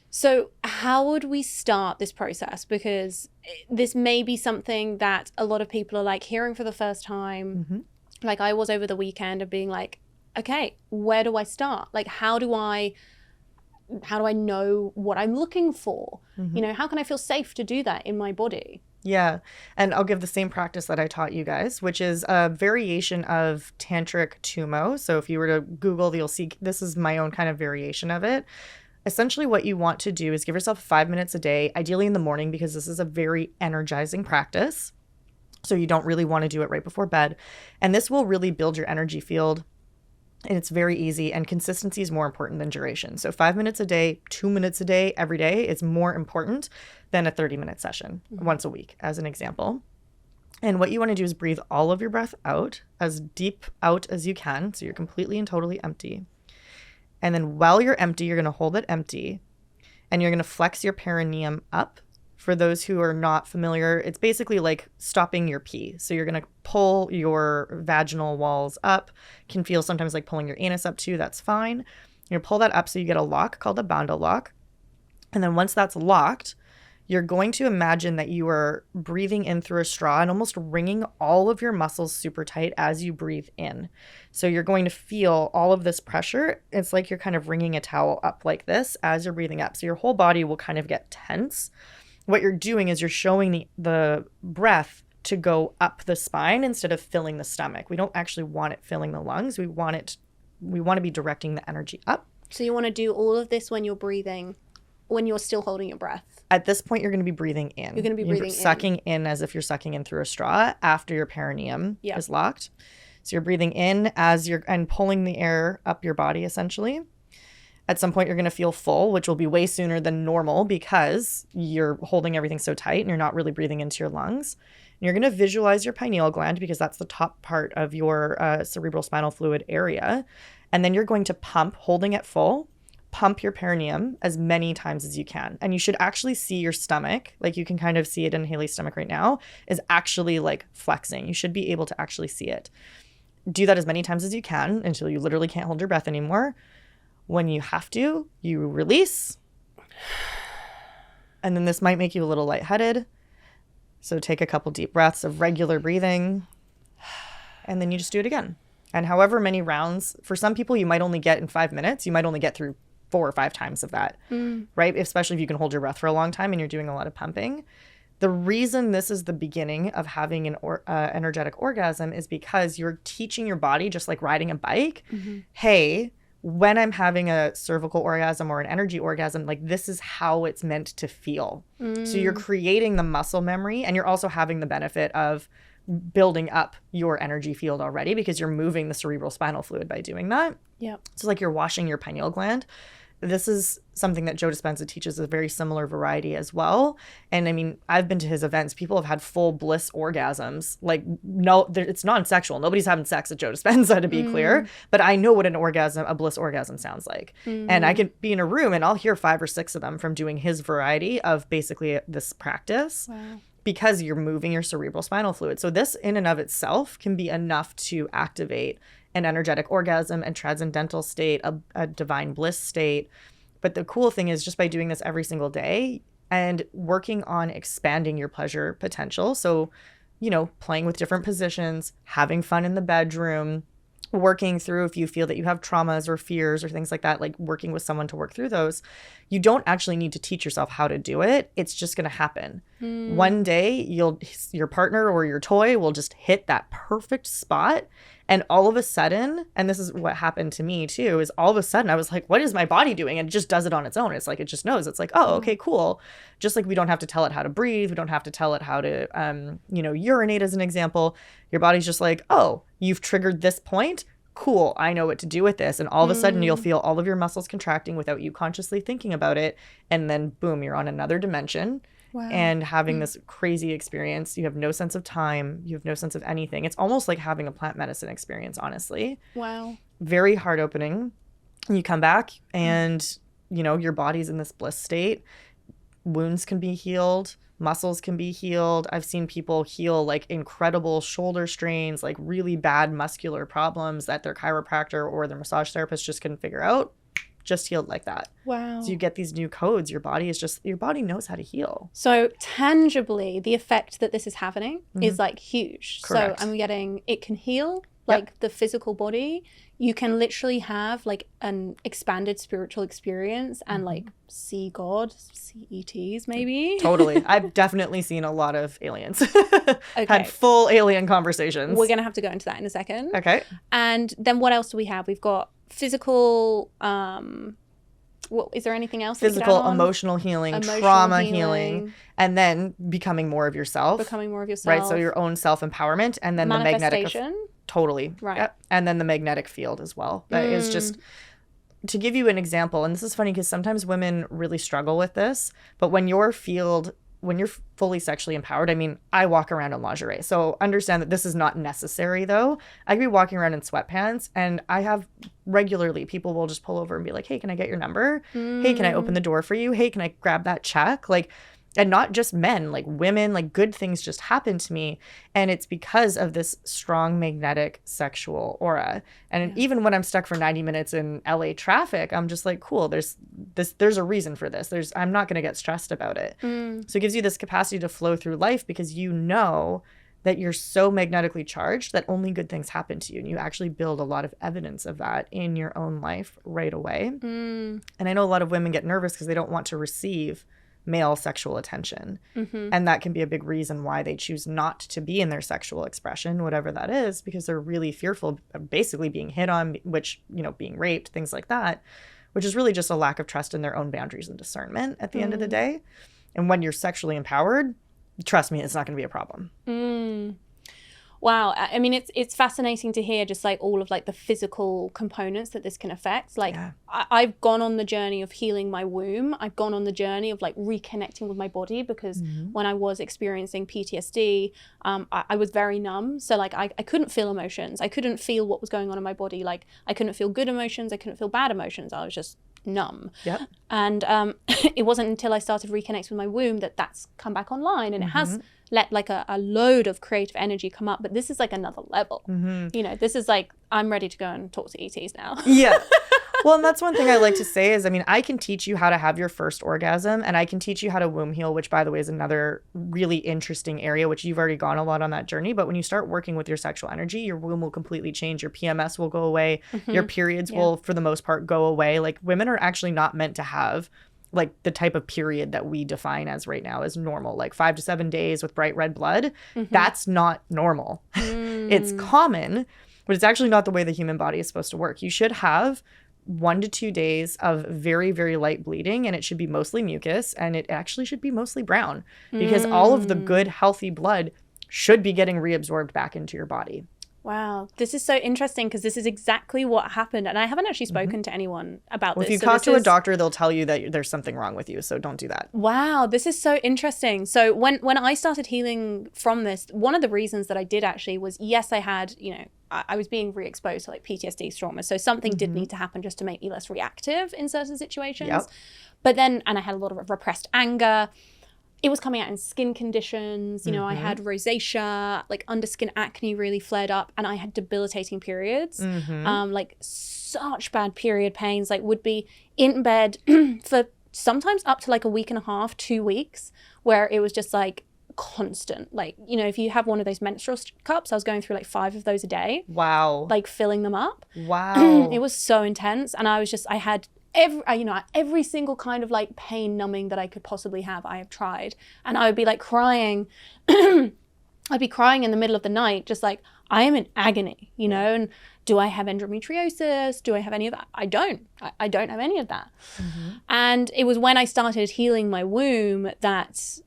A: So how would we start this process? Because this may be something that a lot of people are like hearing for the first time. Like I was over the weekend of being like, okay, where do I start? Like, how do I know what I'm looking for? How can I feel safe to do that in my body?
B: Yeah. And I'll give the same practice that I taught you guys, which is a variation of tantric tumo. So if you were to Google, you'll see this is my own kind of variation of it. Essentially what you want to do is give yourself 5 minutes a day, ideally in the morning, because this is a very energizing practice. So you don't really want to do it right before bed. And this will really build your energy field And it's very easy, and consistency is more important than duration. So 5 minutes a day, 2 minutes a day, every day is more important than a 30-minute session once a week, as an example. And what you want to do is breathe all of your breath out, as deep out as you can. So you're completely and totally empty. And then while you're empty, you're going to hold it empty, and you're going to flex your perineum up. For those who are not familiar, it's basically like stopping your pee. So you're going to pull your vaginal walls up. Can feel sometimes like pulling your anus up too. That's fine. You're going to pull that up so you get a lock called a Banda lock. And then once that's locked, you're going to imagine that you are breathing in through a straw and almost wringing all of your muscles super tight as you breathe in. So you're going to feel all of this pressure. It's like you're kind of wringing a towel up like this as you're breathing up. So your whole body will kind of get tense. What you're doing is you're showing the breath to go up the spine instead of filling the stomach. We don't actually want it filling the lungs. We want to be directing the energy up.
A: So you want to do all of this when you're breathing, when you're still holding your breath.
B: At this point, you're going to be breathing in.
A: You're going to be breathing
B: sucking in as if you're sucking in through a straw after your perineum is locked. So you're breathing in and pulling the air up your body, essentially. At some point, you're going to feel full, which will be way sooner than normal because you're holding everything so tight and you're not really breathing into your lungs. And you're going to visualize your pineal gland because that's the top part of your cerebral spinal fluid area. And then you're going to pump, holding it full, pump your perineum as many times as you can. And you should actually see your stomach, like you can kind of see it in Hayley's stomach right now, is actually like flexing. You should be able to actually see it. Do that as many times as you can until you literally can't hold your breath anymore. When you have to, you release. And then this might make you a little lightheaded. So take a couple deep breaths of regular breathing. And then you just do it again. And however many rounds, for some people you might only get in 5 minutes. You might only get through 4 or 5 times of that, right? Especially if you can hold your breath for a long time and you're doing a lot of pumping. The reason this is the beginning of having an energetic orgasm is because you're teaching your body, just like riding a bike, hey, when I'm having a cervical orgasm or an energy orgasm, like this is how it's meant to feel. So you're creating the muscle memory, and you're also having the benefit of building up your energy field already because you're moving the cerebral spinal fluid by doing that.
A: Yeah.
B: So like you're washing your pineal gland. This is something that Joe Dispenza teaches, a very similar variety as well. And I mean, I've been to his events. People have had full bliss orgasms. Like, no, it's non-sexual. Nobody's having sex at Joe Dispenza, to be clear. But I know what a bliss orgasm sounds like. And I could be in a room and I'll hear 5 or 6 of them from doing his variety of basically this practice.
A: Wow.
B: Because you're moving your cerebral spinal fluid. So this in and of itself can be enough to activate an energetic orgasm, a transcendental state, a divine bliss state. But the cool thing is just by doing this every single day and working on expanding your pleasure potential. So, you know, playing with different positions, having fun in the bedroom, working through if you feel that you have traumas or fears or things like that, like working with someone to work through those. You don't actually need to teach yourself how to do it. It's just going to happen. One day your partner or your toy will just hit that perfect spot. And all of a sudden, and this is what happened to me too, is all of a sudden I was like, what is my body doing? And it just does it on its own. It's like, it just knows. It's like, oh, okay, cool. Just like we don't have to tell it how to breathe. We don't have to tell it how to, urinate as an example. Your body's just like, oh, you've triggered this point. Cool. I know what to do with this. And all of a sudden you'll feel all of your muscles contracting without you consciously thinking about it. And then boom, you're on another dimension. Wow. And having this crazy experience. You have no sense of time. You have no sense of anything. It's almost like having a plant medicine experience, honestly.
A: Wow.
B: Very heart opening. You come back and, your body's in this bliss state. Wounds can be healed. Muscles can be healed. I've seen people heal like incredible shoulder strains, like really bad muscular problems that their chiropractor or their massage therapist just couldn't figure out. Just healed like that.
A: Wow.
B: So you get these new codes. Your body knows how to heal.
A: So tangibly, the effect that this is having is like huge.
B: Correct.
A: So I'm getting, it can heal like the physical body. You can literally have like an expanded spiritual experience and like see God, see ETs maybe.
B: Totally. I've definitely seen a lot of aliens. Had full alien conversations.
A: We're going to have to go into that in a second.
B: Okay.
A: And then what else do we have? We've got physical, is there anything else?
B: Physical, emotional healing, trauma healing, and then becoming more of yourself.
A: Right,
B: so your own self-empowerment, and then the magnetic Totally.
A: Right.
B: Yep. And then the magnetic field as well. That is just, to give you an example, and this is funny because sometimes women really struggle with this, but when you're fully sexually empowered, I mean, I walk around in lingerie. So understand that this is not necessary though. I could be walking around in sweatpants, and I have regularly people will just pull over and be like, hey, can I get your number? Hey, can I open the door for you? Hey, can I grab that check? Like, and not just men, like women, like good things just happen to me. And it's because of this strong magnetic sexual aura. And even when I'm stuck for 90 minutes in LA traffic, I'm just like, cool, there's a reason for this. I'm not going to get stressed about it. So it gives you this capacity to flow through life because you know that you're so magnetically charged that only good things happen to you. And you actually build a lot of evidence of that in your own life right away. And I know a lot of women get nervous because they don't want to receive male sexual attention. And that can be a big reason why they choose not to be in their sexual expression, whatever that is, because they're really fearful of basically being hit on, which, being raped, things like that, which is really just a lack of trust in their own boundaries and discernment at the end of the day. And when you're sexually empowered, trust me, it's not going to be a problem.
A: Wow. I mean, it's fascinating to hear just like all of like the physical components that this can affect. Like I've gone on the journey of healing my womb. I've gone on the journey of like reconnecting with my body because when I was experiencing PTSD, I was very numb. So like I couldn't feel emotions. I couldn't feel what was going on in my body. Like I couldn't feel good emotions. I couldn't feel bad emotions. I was just numb. And it wasn't until I started reconnecting with my womb that's come back online, and it has let like a load of creative energy come up. But this is like another level. This is like, I'm ready to go and talk to ETs now. Well,
B: and that's one thing I like to say is, I mean, I can teach you how to have your first orgasm, and I can teach you how to womb heal, which by the way is another really interesting area, which you've already gone a lot on that journey. But when you start working with your sexual energy, your womb will completely change. Your PMS will go away. Your periods will, for the most part, go away. Like, women are actually not meant to have like the type of period that we define as right now as normal, like 5 to 7 days with bright red blood. That's not normal. It's common, but it's actually not the way the human body is supposed to work. You should have 1 to 2 days of very, very light bleeding, and it should be mostly mucus, and it actually should be mostly brown because all of the good, healthy blood should be getting reabsorbed back into your body.
A: Wow. This is so interesting because this is exactly what happened. And I haven't actually spoken to anyone about this.
B: If you talk to a doctor, they'll tell you that there's something wrong with you. So don't do that.
A: Wow. This is so interesting. So when I started healing from this, one of the reasons that I did actually was, yes, I had, I was being re-exposed to like PTSD trauma. So something did need to happen just to make me less reactive in certain situations. But then, and I had a lot of repressed anger. It was coming out in skin conditions. I had rosacea, like under skin acne really flared up, and I had debilitating periods, like such bad period pains, like would be in bed for sometimes up to like a week and a half, 2 weeks, where it was just like constant. Like, if you have one of those menstrual cups, I was going through like 5 of those a day.
B: Wow.
A: Like filling them up.
B: Wow.
A: It was so intense. And I had every single kind of like pain numbing that I could possibly have, I have tried. And I would be like crying. I'd be crying in the middle of the night, just like, I am in agony, and do I have endometriosis? Do I have any of that? I don't. I don't have any of that. And it was when I started healing my womb that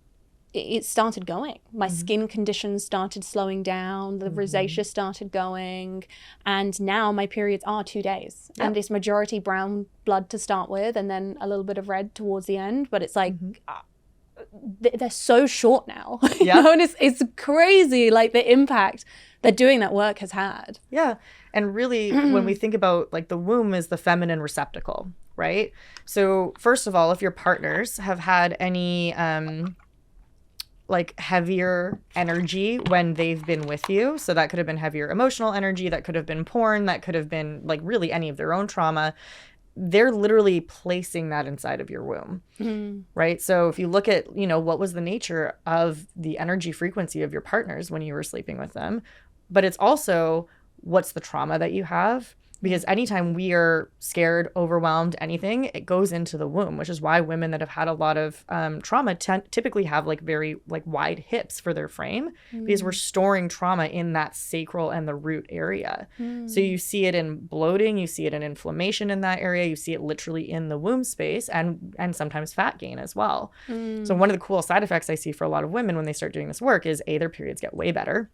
A: it started going. My skin conditions started slowing down, the rosacea started going, and now my periods are 2 days. And it's majority brown blood to start with, and then a little bit of red towards the end, but it's like, they're so short now. And it's crazy, like the impact that doing that work has had.
B: And really, when we think about like the womb is the feminine receptacle, right? So first of all, if your partners have had any like heavier energy when they've been with you. So that could have been heavier emotional energy. That could have been porn. That could have been like really any of their own trauma. They're literally placing that inside of your womb, right? So if you look at, what was the nature of the energy frequency of your partners when you were sleeping with them, but it's also what's the trauma that you have. Because anytime we are scared, overwhelmed, anything, it goes into the womb, which is why women that have had a lot of trauma typically have like very like wide hips for their frame, because we're storing trauma in that sacral and the root area. So you see it in bloating, you see it in inflammation in that area, you see it literally in the womb space, and sometimes fat gain as well. So one of the cool side effects I see for a lot of women when they start doing this work is their periods get way better.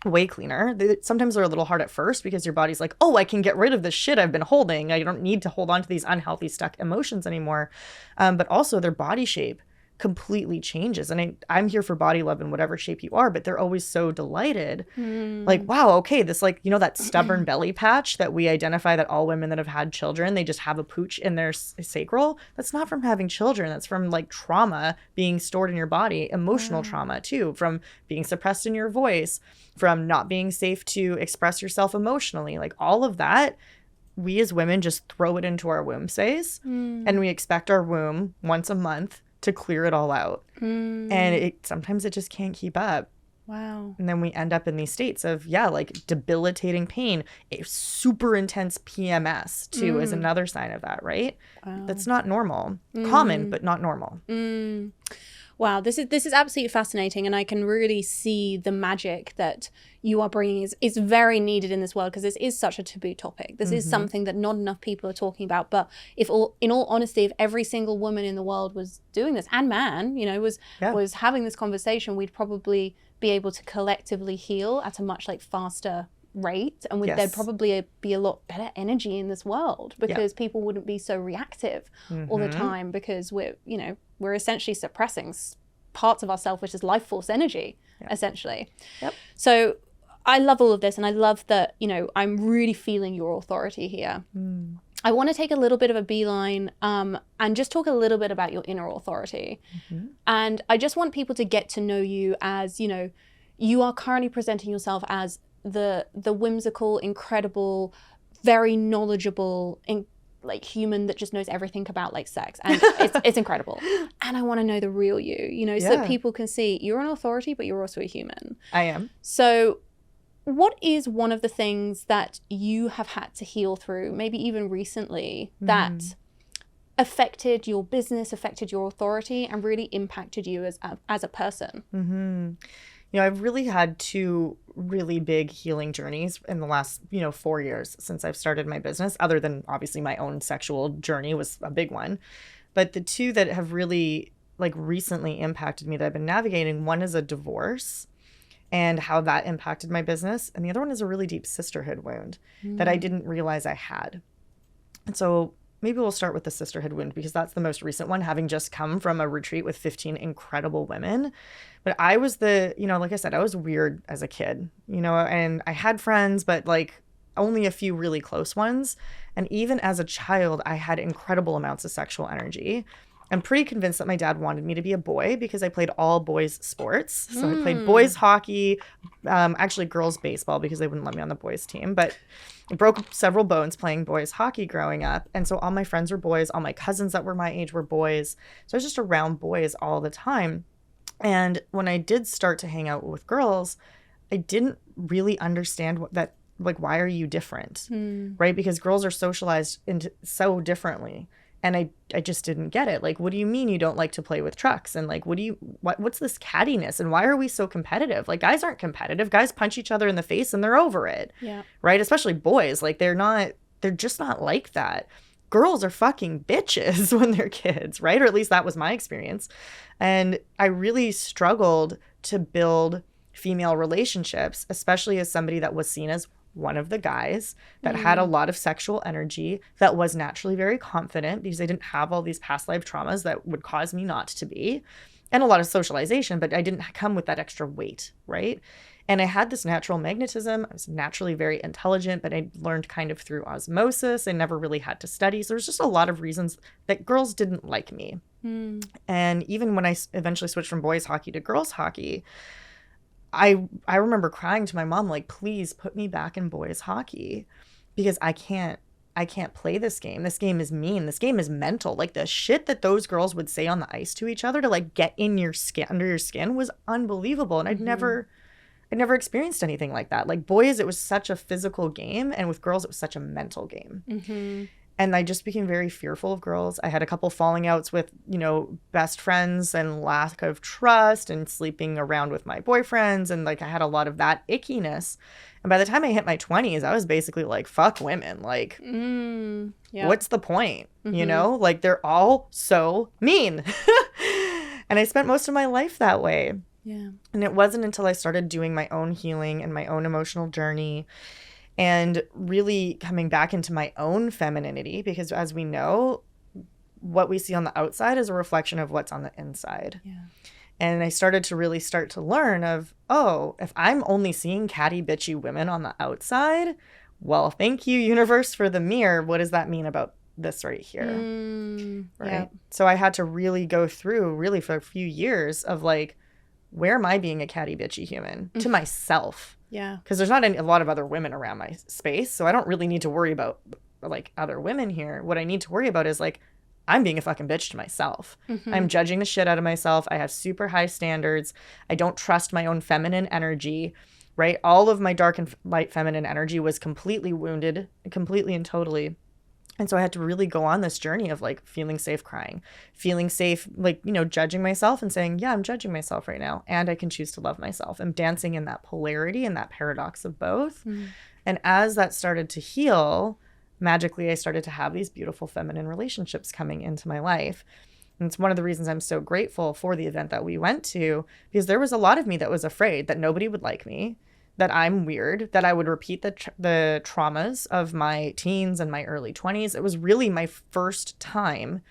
B: way cleaner. Sometimes they're a little hard at first because your body's like, oh, I can get rid of the shit I've been holding. I don't need to hold on to these unhealthy stuck emotions anymore. But also their body shape completely changes. And I'm here for body love in whatever shape you are, but they're always so delighted. Like, wow, okay, this like, you know, that stubborn belly patch that we identify that all women that have had children, they just have a pooch in their sacral. That's not from having children. That's from like trauma being stored in your body, emotional trauma too, from being suppressed in your voice, from not being safe to express yourself emotionally. Like all of that, we as women just throw it into our womb space and we expect our womb once a month to clear it all out. And sometimes it just can't keep up.
A: Wow.
B: And then we end up in these states of, like debilitating pain. A super intense PMS too is another sign of that, right? Wow. That's not normal. Common, but not normal.
A: Wow, this is absolutely fascinating, and I can really see the magic that you are bringing is very needed in this world, because this is such a taboo topic. This is something that not enough people are talking about. But in all honesty, if every single woman in the world was doing this, and man, you know, was having this conversation, we'd probably be able to collectively heal at a much like faster rate, and there'd probably be a lot better energy in this world, because people wouldn't be so reactive all the time, because we're essentially suppressing parts of ourselves, which is life force energy, essentially. So I love all of this, and I love that, you know, I'm really feeling your authority here. I want to take a little bit of a beeline and just talk a little bit about your inner authority. And I just want people to get to know you as, you know, you are currently presenting yourself as the whimsical, incredible, very knowledgeable, like human that just knows everything about like sex, and it's incredible. And I want to know the real you know, so that people can see you're an authority, but you're also a human.
B: I am.
A: So what is one of the things that you have had to heal through, maybe even recently, that affected your business, affected your authority, and really impacted you as a person?
B: You know, I've really had two really big healing journeys in the last, 4 years since I've started my business, other than obviously my own sexual journey was a big one. But the two that have really like recently impacted me that I've been navigating, one is a divorce and how that impacted my business. And the other one is a really deep sisterhood wound that I didn't realize I had. And so maybe we'll start with the sisterhood wound, because that's the most recent one, having just come from a retreat with 15 incredible women. But I was like I said, I was weird as a kid, and I had friends, but like only a few really close ones. And even as a child, I had incredible amounts of sexual energy. I'm pretty convinced that my dad wanted me to be a boy because I played all boys sports. So I played boys hockey, actually girls baseball, because they wouldn't let me on the boys team. But I broke several bones playing boys hockey growing up. And so all my friends were boys. All my cousins that were my age were boys. So I was just around boys all the time. And when I did start to hang out with girls, I didn't really understand why are you different, right? Because girls are socialized into so differently. And I just didn't get it. Like, what do you mean you don't like to play with trucks? And like, what's this cattiness? And why are we so competitive? Like, guys aren't competitive. Guys punch each other in the face and they're over it. Yeah. Right? Especially boys. Like, they're just not like that. Girls are fucking bitches when they're kids, right? Or at least that was my experience. And I really struggled to build female relationships, especially as somebody that was seen as one of the guys that had a lot of sexual energy, that was naturally very confident because I didn't have all these past life traumas that would cause me not to be, and a lot of socialization, but I didn't come with that extra weight, right? And I had this natural magnetism. I was naturally very intelligent, but I learned kind of through osmosis. I never really had to study. So there's just a lot of reasons that girls didn't like me. And even when I eventually switched from boys hockey to girls hockey, I remember crying to my mom, like, please put me back in boys hockey, because I can't play this game. This game is mean. This game is mental. Like, the shit that those girls would say on the ice to each other to like get in your skin, under your skin, was unbelievable. And I'd never experienced anything like that. Like, boys, it was such a physical game, and with girls, it was such a mental game. And I just became very fearful of girls. I had a couple falling outs with, best friends, and lack of trust, and sleeping around with my boyfriends. And like, I had a lot of that ickiness. And by the time I hit my 20s, I was basically like, fuck women. Like, what's the point? Like, they're all so mean. And I spent most of my life that way.
A: Yeah.
B: And it wasn't until I started doing my own healing and my own emotional journey and really coming back into my own femininity, because as we know, what we see on the outside is a reflection of what's on the inside.
A: Yeah.
B: And I started to really start to learn of, oh, if I'm only seeing catty, bitchy women on the outside, well, thank you, universe, for the mirror. What does that mean about this right here? Right.
A: Yeah.
B: So I had to really go through, really for a few years of like, where am I being a catty, bitchy human to myself?
A: Yeah.
B: Because there's not a lot of other women around my space. So I don't really need to worry about like other women here. What I need to worry about is like, I'm being a fucking bitch to myself. I'm judging the shit out of myself. I have super high standards. I don't trust my own feminine energy, right? All of my dark and light feminine energy was completely wounded, completely and totally. And so I had to really go on this journey of like feeling safe crying, feeling safe, like, you know, judging myself and saying, yeah, I'm judging myself right now. And I can choose to love myself. I'm dancing in that polarity and that paradox of both. And as that started to heal, magically, I started to have these beautiful feminine relationships coming into my life. And it's one of the reasons I'm so grateful for the event that we went to, because there was a lot of me that was afraid that nobody would like me, that I'm weird, that I would repeat the traumas of my teens and my early 20s. It was really my first time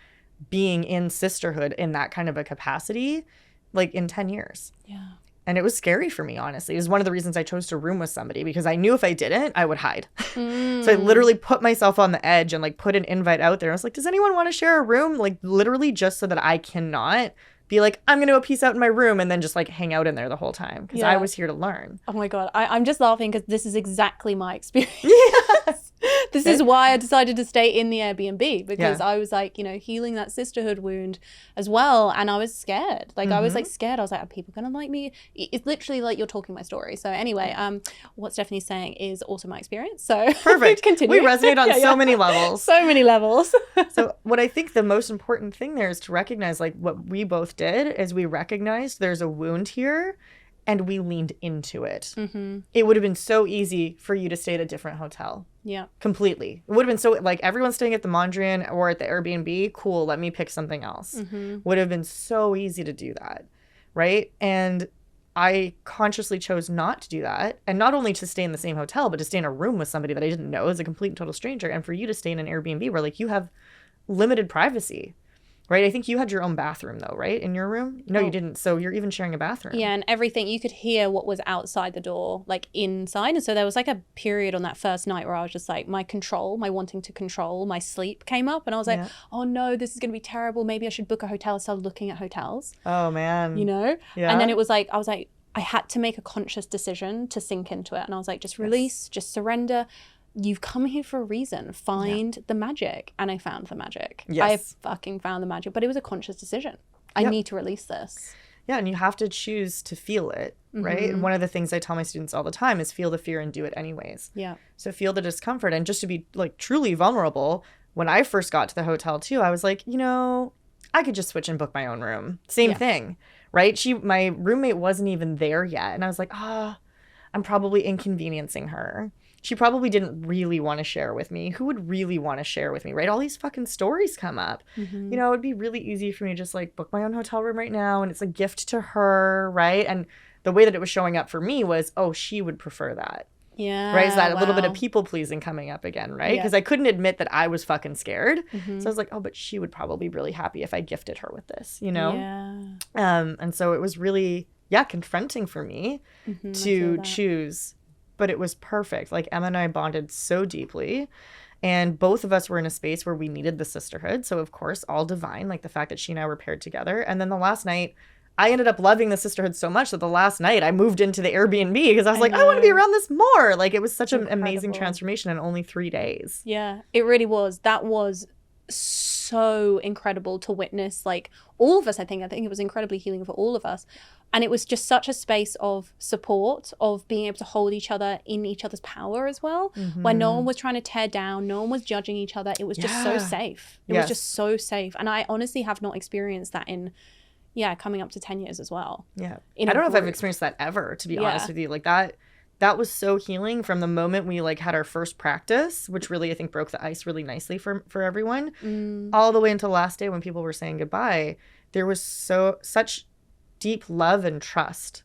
B: being in sisterhood in that kind of a capacity, like in 10 years.
A: Yeah.
B: And it was scary for me, honestly. It was one of the reasons I chose to room with somebody, because I knew if I didn't, I would hide. So I literally put myself on the edge and like put an invite out there. I was like, does anyone want to share a room? Like literally just so that I cannot be like, I'm going to go peace out in my room and then just like hang out in there the whole time, because I was here to learn.
A: Oh my God. I'm just laughing because this is exactly my experience.
B: Yes.
A: This is why I decided to stay in the Airbnb, because I was like, you know, healing that sisterhood wound as well. And I was scared. Like I was like scared. I was like, are people going to like me? It's literally like you're talking my story. So anyway, what Stephanie's saying is also my experience. So
B: Perfect.
A: Continue.
B: We resonate on so many levels.
A: So many levels.
B: So what I think the most important thing there is to recognize, like what we both did is we recognized there's a wound here and we leaned into it. It would have been so easy for you to stay at a different hotel.
A: Yeah.
B: Completely. It would have been so like everyone's staying at the Mondrian or at the Airbnb. Cool. Let me pick something else. Would have been so easy to do that. Right. And I consciously chose not to do that. And not only to stay in the same hotel, but to stay in a room with somebody that I didn't know as a complete and total stranger. And for you to stay in an Airbnb where like you have limited privacy. Right? I think you had your own bathroom though, right? In your room? No, you didn't. So you're even sharing a bathroom.
A: Yeah, and everything, you could hear what was outside the door, like inside. And so there was like a period on that first night where I was just like, my wanting to control my sleep came up. And I was like, oh no, this is going to be terrible. Maybe I should book a hotel. I started looking at hotels.
B: Oh man.
A: You know?
B: Yeah.
A: And then it was like, I was like, I had to make a conscious decision to sink into it. And I was like, just release, just surrender. You've come here for a reason. Find the magic. And I found the magic.
B: Yes.
A: I fucking found the magic. But it was a conscious decision. I need to release this.
B: Yeah, and you have to choose to feel it, right? And one of the things I tell my students all the time is feel the fear and do it anyways.
A: Yeah.
B: So feel the discomfort. And just to be like truly vulnerable, when I first got to the hotel too, I was like, you know, I could just switch and book my own room. Same thing, right? My roommate wasn't even there yet. And I was like, I'm probably inconveniencing her. She probably didn't really want to share with me. Who would really want to share with me, right? All these fucking stories come up. You know, it'd be really easy for me to just like book my own hotel room right now. And it's a gift to her, right? And the way that it was showing up for me was, oh, she would prefer that.
A: Yeah.
B: Right? Is that a little bit of people pleasing coming up again, right? Because I couldn't admit that I was fucking scared. So I was like, oh, but she would probably be really happy if I gifted her with this, you know?
A: Yeah.
B: And so it was really, confronting for me to choose. But it was perfect. Like Emma and I bonded so deeply. And both of us were in a space where we needed the sisterhood. So of course, all divine, like the fact that she and I were paired together. And then the last night, I ended up loving the sisterhood so much that the last night I moved into the Airbnb because I was like, I want to be around this more. Like it was such an amazing transformation in only 3 days.
A: Yeah, it really was. That was so incredible to witness. Like all of us, I think it was incredibly healing for all of us. And it was just such a space of support, of being able to hold each other in each other's power as well, where no one was trying to tear down, no one was judging each other. It was just so safe. It was just so safe. And I honestly have not experienced that in, coming up to 10 years as well. Yeah. I
B: don't know if I've experienced that ever, to be honest with you. Like that was so healing from the moment we like had our first practice, which really I think broke the ice really nicely for everyone, all the way until the last day when people were saying goodbye. There was such deep love and trust.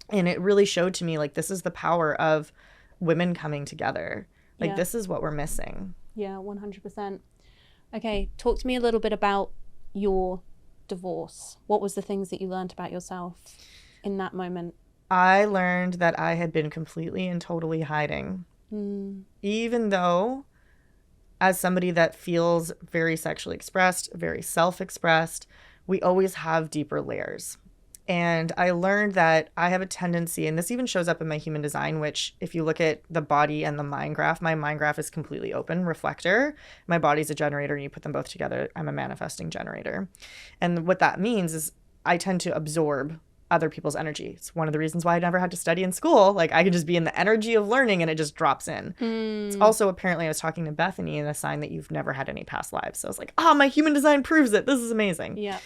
B: And it really showed to me, like, this is the power of women coming together. Like, this is what we're missing.
A: Yeah, 100%. Okay, talk to me a little bit about your divorce. What was the things that you learned about yourself in that moment?
B: I learned that I had been completely and totally hiding. Even though, as somebody that feels very sexually expressed, very self-expressed, we always have deeper layers. And I learned that I have a tendency, and this even shows up in my human design, which if you look at the body and the mind graph, my mind graph is completely open, reflector. My body's a generator, and you put them both together, I'm a manifesting generator. And what that means is I tend to absorb other people's energy. It's one of the reasons why I never had to study in school. Like, I could just be in the energy of learning and it just drops in. It's also, apparently, I was talking to Bethany, and a sign that you've never had any past lives. So I was like, my human design proves it. This is amazing.
A: Yeah.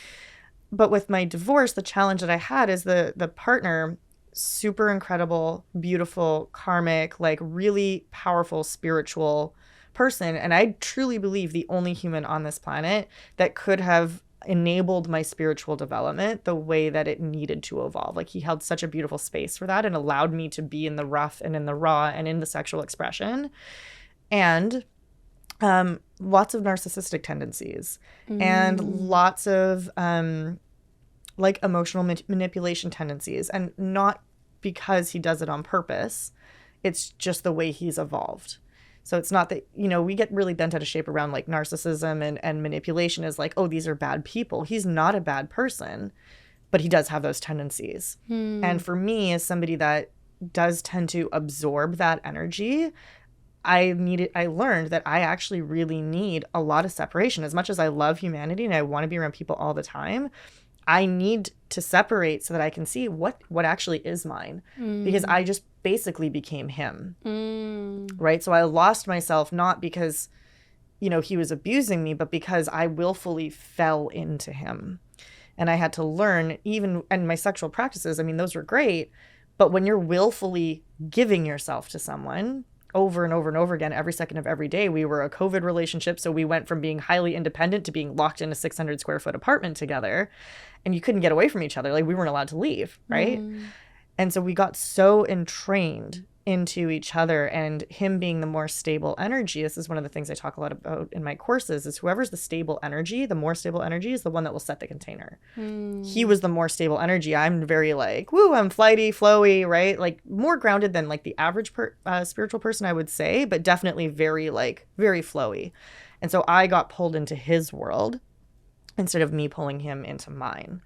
B: But with my divorce, the challenge that I had is the partner, super incredible, beautiful, karmic, like really powerful spiritual person. And I truly believe the only human on this planet that could have enabled my spiritual development the way that it needed to evolve. Like, he held such a beautiful space for that and allowed me to be in the rough and in the raw and in the sexual expression. And lots of narcissistic tendencies and lots of like emotional manipulation tendencies, and not because he does it on purpose. It's just the way he's evolved. So it's not that, we get really bent out of shape around like narcissism and manipulation is like, oh, these are bad people. He's not a bad person, but he does have those tendencies. And for me, as somebody that does tend to absorb that energy, I learned that I actually really need a lot of separation. As much as I love humanity and I want to be around people all the time, I need to separate so that I can see what actually is mine, because I just basically became him. Right? So I lost myself, not because, he was abusing me, but because I willfully fell into him. And I had to learn, and my sexual practices, I mean, those were great, but when you're willfully giving yourself to someone over and over and over again, every second of every day, we were a COVID relationship. So we went from being highly independent to being locked in a 600 square foot apartment together, and you couldn't get away from each other. Like, we weren't allowed to leave. Right. And so we got so entrained into each other, and him being the more stable energy. This is one of the things I talk a lot about in my courses, is whoever's the stable energy, the more stable energy is the one that will set the container. He was the more stable energy. I'm very like, woo, I'm flighty, flowy, right? Like, more grounded than like the average spiritual person, I would say, but definitely very flowy. And so I got pulled into his world instead of me pulling him into mine.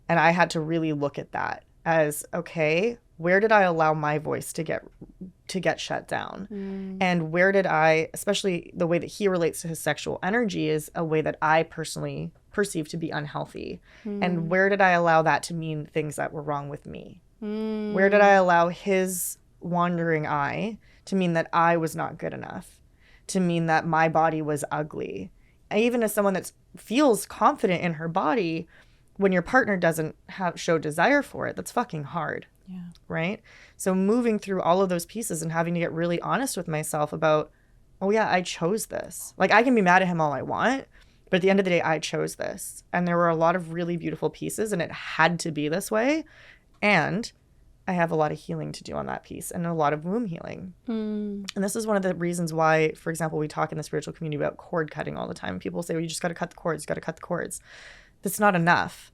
B: And I had to really look at that as, okay, where did I allow my voice to get shut down? And where did I, especially the way that he relates to his sexual energy, is a way that I personally perceive to be unhealthy. And where did I allow that to mean things that were wrong with me? Where did I allow his wandering eye to mean that I was not good enough, to mean that my body was ugly? And even as someone that feels confident in her body, when your partner doesn't show desire for it, that's fucking hard. Yeah. Right? So moving through all of those pieces and having to get really honest with myself about, oh yeah, I chose this. Like, I can be mad at him all I want, but at the end of the day, I chose this. And there were a lot of really beautiful pieces, and it had to be this way. And I have a lot of healing to do on that piece, and a lot of womb healing. And this is one of the reasons why, for example, we talk in the spiritual community about cord cutting all the time. People say, well, you just got to cut the cords, you got to cut the cords. That's not enough.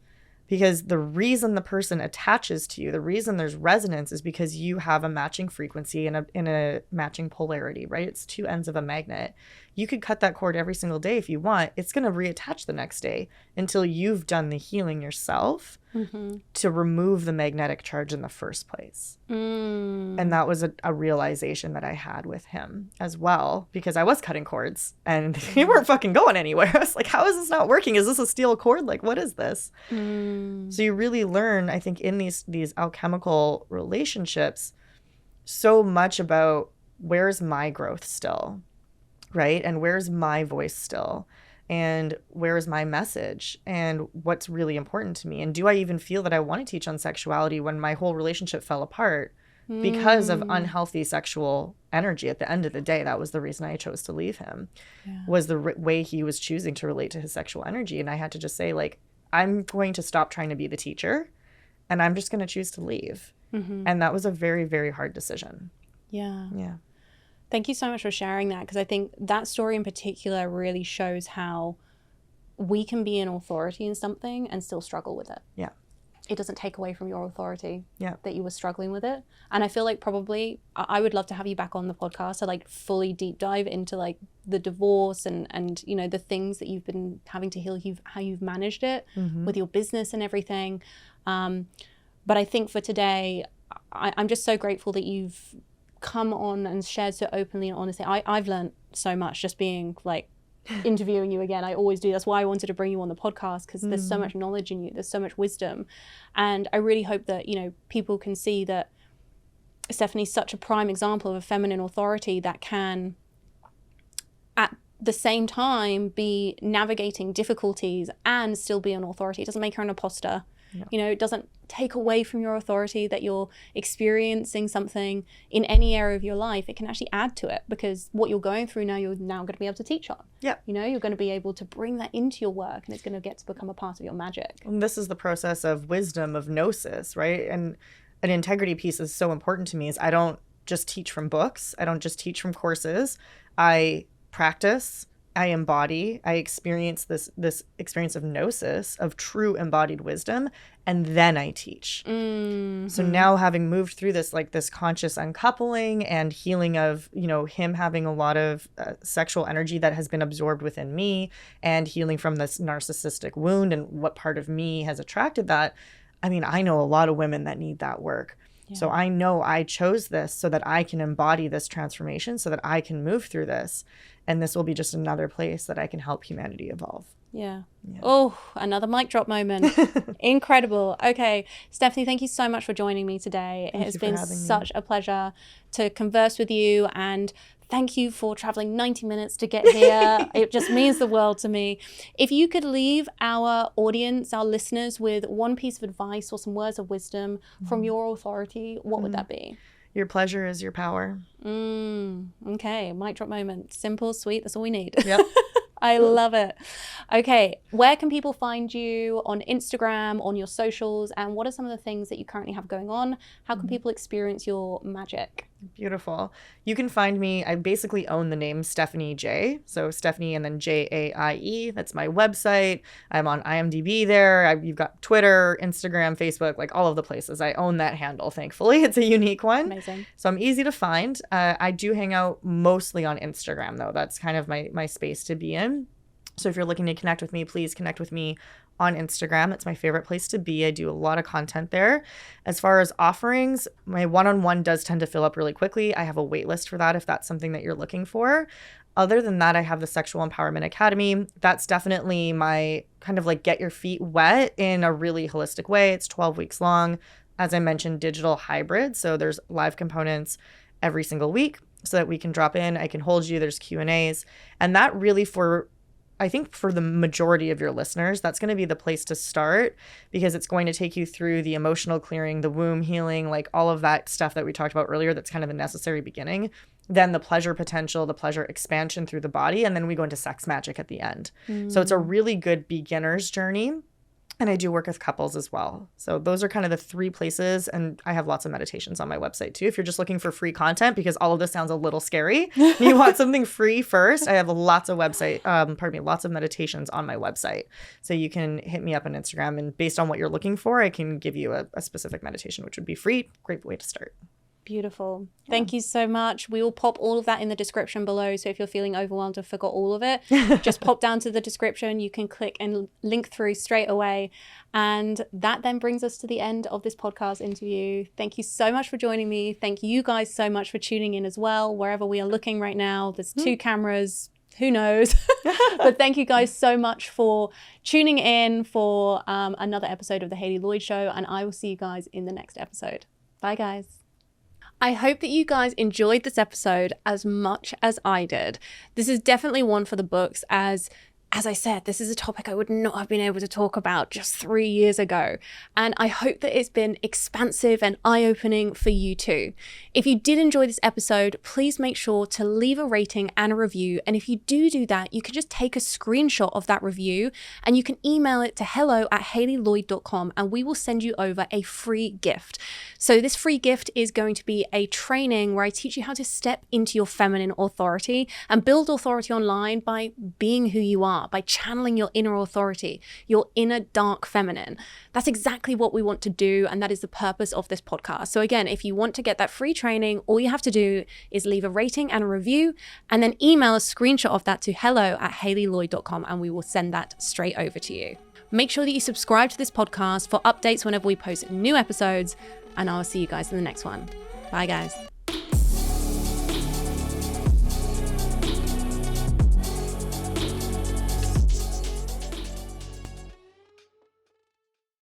B: Because the reason the person attaches to you, the reason there's resonance, is because you have a matching frequency and in a matching polarity, right? It's two ends of a magnet. You could cut that cord every single day if you want. It's going to reattach the next day until you've done the healing yourself to remove the magnetic charge in the first place. And that was a realization that I had with him as well, because I was cutting cords and they weren't fucking going anywhere. I was like, how is this not working? Is this a steel cord? Like, what is this? So you really learn, I think, in these alchemical relationships so much about where's my growth still, right? And where's my voice still? And where is my message? And what's really important to me? And do I even feel that I want to teach on sexuality when my whole relationship fell apart because of unhealthy sexual energy? At the end of the day, that was the reason I chose to leave him, was the way he was choosing to relate to his sexual energy. And I had to just say, like, I'm going to stop trying to be the teacher. and I'm just going to choose to leave. And that was a very, very hard decision.
A: Yeah.
B: Yeah.
A: Thank you so much for sharing that, because I think that story in particular really shows how we can be an authority in something and still struggle with it.
B: Yeah.
A: It doesn't take away from your authority
B: Yeah.
A: that you were struggling with it. And I feel like probably I would love to have you back on the podcast to like fully deep dive into like the divorce and you know, the things that you've been having to heal, how you've managed it with your business and everything. But I think for today, I'm just so grateful that you've come on and shared so openly and honestly. I've learned so much just being like interviewing you again. I always do. That's why I wanted to bring you on the podcast, because there's so much knowledge in you. There's so much wisdom. And I really hope that, you know, people can see that Stephanie's such a prime example of a feminine authority that can at the same time be navigating difficulties and still be an authority. It doesn't make her an imposter. No. You know, it doesn't take away from your authority that you're experiencing something in any area of your life. It can actually add to it, because what you're going through now, you're now going to be able to teach on.
B: Yeah.
A: You know, you're going to be able to bring that into your work, and it's going to get to become a part of your magic.
B: And this is the process of wisdom, of gnosis, right? And an integrity piece is so important to me is I don't just teach from books. I don't just teach from courses. I practice. I embody, I experience this experience of gnosis, of true embodied wisdom, and then I teach. So now, having moved through this, like this conscious uncoupling and healing of, you know, him having a lot of sexual energy that has been absorbed within me, and healing from this narcissistic wound and what part of me has attracted that. I mean, I know a lot of women that need that work. Yeah. So I know I chose this so that I can embody this transformation, so that I can move through this. And this will be just another place that I can help humanity evolve.
A: Yeah. Oh, another mic drop moment. Incredible. Okay. Stephanie, thank you so much for joining me today. It has been such a pleasure to converse with you. And thank you for traveling 90 minutes to get here. It just means the world to me. If you could leave our audience, our listeners, with one piece of advice or some words of wisdom from your authority, what would that be?
B: Your pleasure is your power.
A: Okay, mic drop moment. Simple, sweet, that's all we need.
B: Yep.
A: I love it. Okay, where can people find you on Instagram, on your socials, and what are some of the things that you currently have going on? How can people experience your magic? Beautiful. You can find me, I basically own the name Stephanie Jaie. So Stephanie and then Jaie. That's my website. I'm on IMDb there. You've got Twitter, Instagram, Facebook, like all of the places. I own that handle, thankfully. It's a unique one. Amazing. So I'm easy to find. I do hang out mostly on Instagram, though. That's kind of my space to be in. So if you're looking to connect with me, please connect with me on Instagram. It's my favorite place to be. I do a lot of content there. As far as offerings, my one-on-one does tend to fill up really quickly. I have a wait list for that if that's something that you're looking for. Other than that, I have the Sexual Empowerment Academy. That's definitely my kind of like get your feet wet in a really holistic way. It's 12 weeks long. As I mentioned, digital hybrid. So there's live components every single week so that we can drop in. I can hold you. There's Q&As. And that really I think for the majority of your listeners, that's going to be the place to start, because it's going to take you through the emotional clearing, the womb healing, like all of that stuff that we talked about earlier. That's kind of the necessary beginning. Then the pleasure potential, the pleasure expansion through the body, and then we go into sex magic at the end. So it's a really good beginner's journey. And I do work with couples as well. So those are kind of the three places. And I have lots of meditations on my website too. If you're just looking for free content, because all of this sounds a little scary, you want something free first, I have lots of lots of meditations on my website. So you can hit me up on Instagram, and based on what you're looking for, I can give you a specific meditation, which would be free. Great way to start. Beautiful. Yeah. Thank you so much. We will pop all of that in the description below. So if you're feeling overwhelmed and forgot all of it, just pop down to the description. You can click and link through straight away. And that then brings us to the end of this podcast interview. Thank you so much for joining me. Thank you guys so much for tuning in as well. Wherever we are looking right now, there's 2 cameras. Who knows? But thank you guys so much for tuning in for another episode of the Hayley Lloyd Show. And I will see you guys in the next episode. Bye, guys. I hope that you guys enjoyed this episode as much as I did. This is definitely one for the books, as as I said, this is a topic I would not have been able to talk about just 3 years ago. And I hope that it's been expansive and eye-opening for you too. If you did enjoy this episode, please make sure to leave a rating and a review. And if you do that, you can just take a screenshot of that review and you can email it to hello@hayleylloyd.com and we will send you over a free gift. So this free gift is going to be a training where I teach you how to step into your feminine authority and build authority online by being who you are, by channeling your inner authority, your inner dark feminine. That's exactly what we want to do, and that is the purpose of this podcast. So again, if you want to get that free training, all you have to do is leave a rating and a review, and then email a screenshot of that to hello@hayleylloyd.com, and we will send that straight over to you. Make sure that you subscribe to this podcast for updates whenever we post new episodes, and I'll see you guys in the next one. Bye, guys.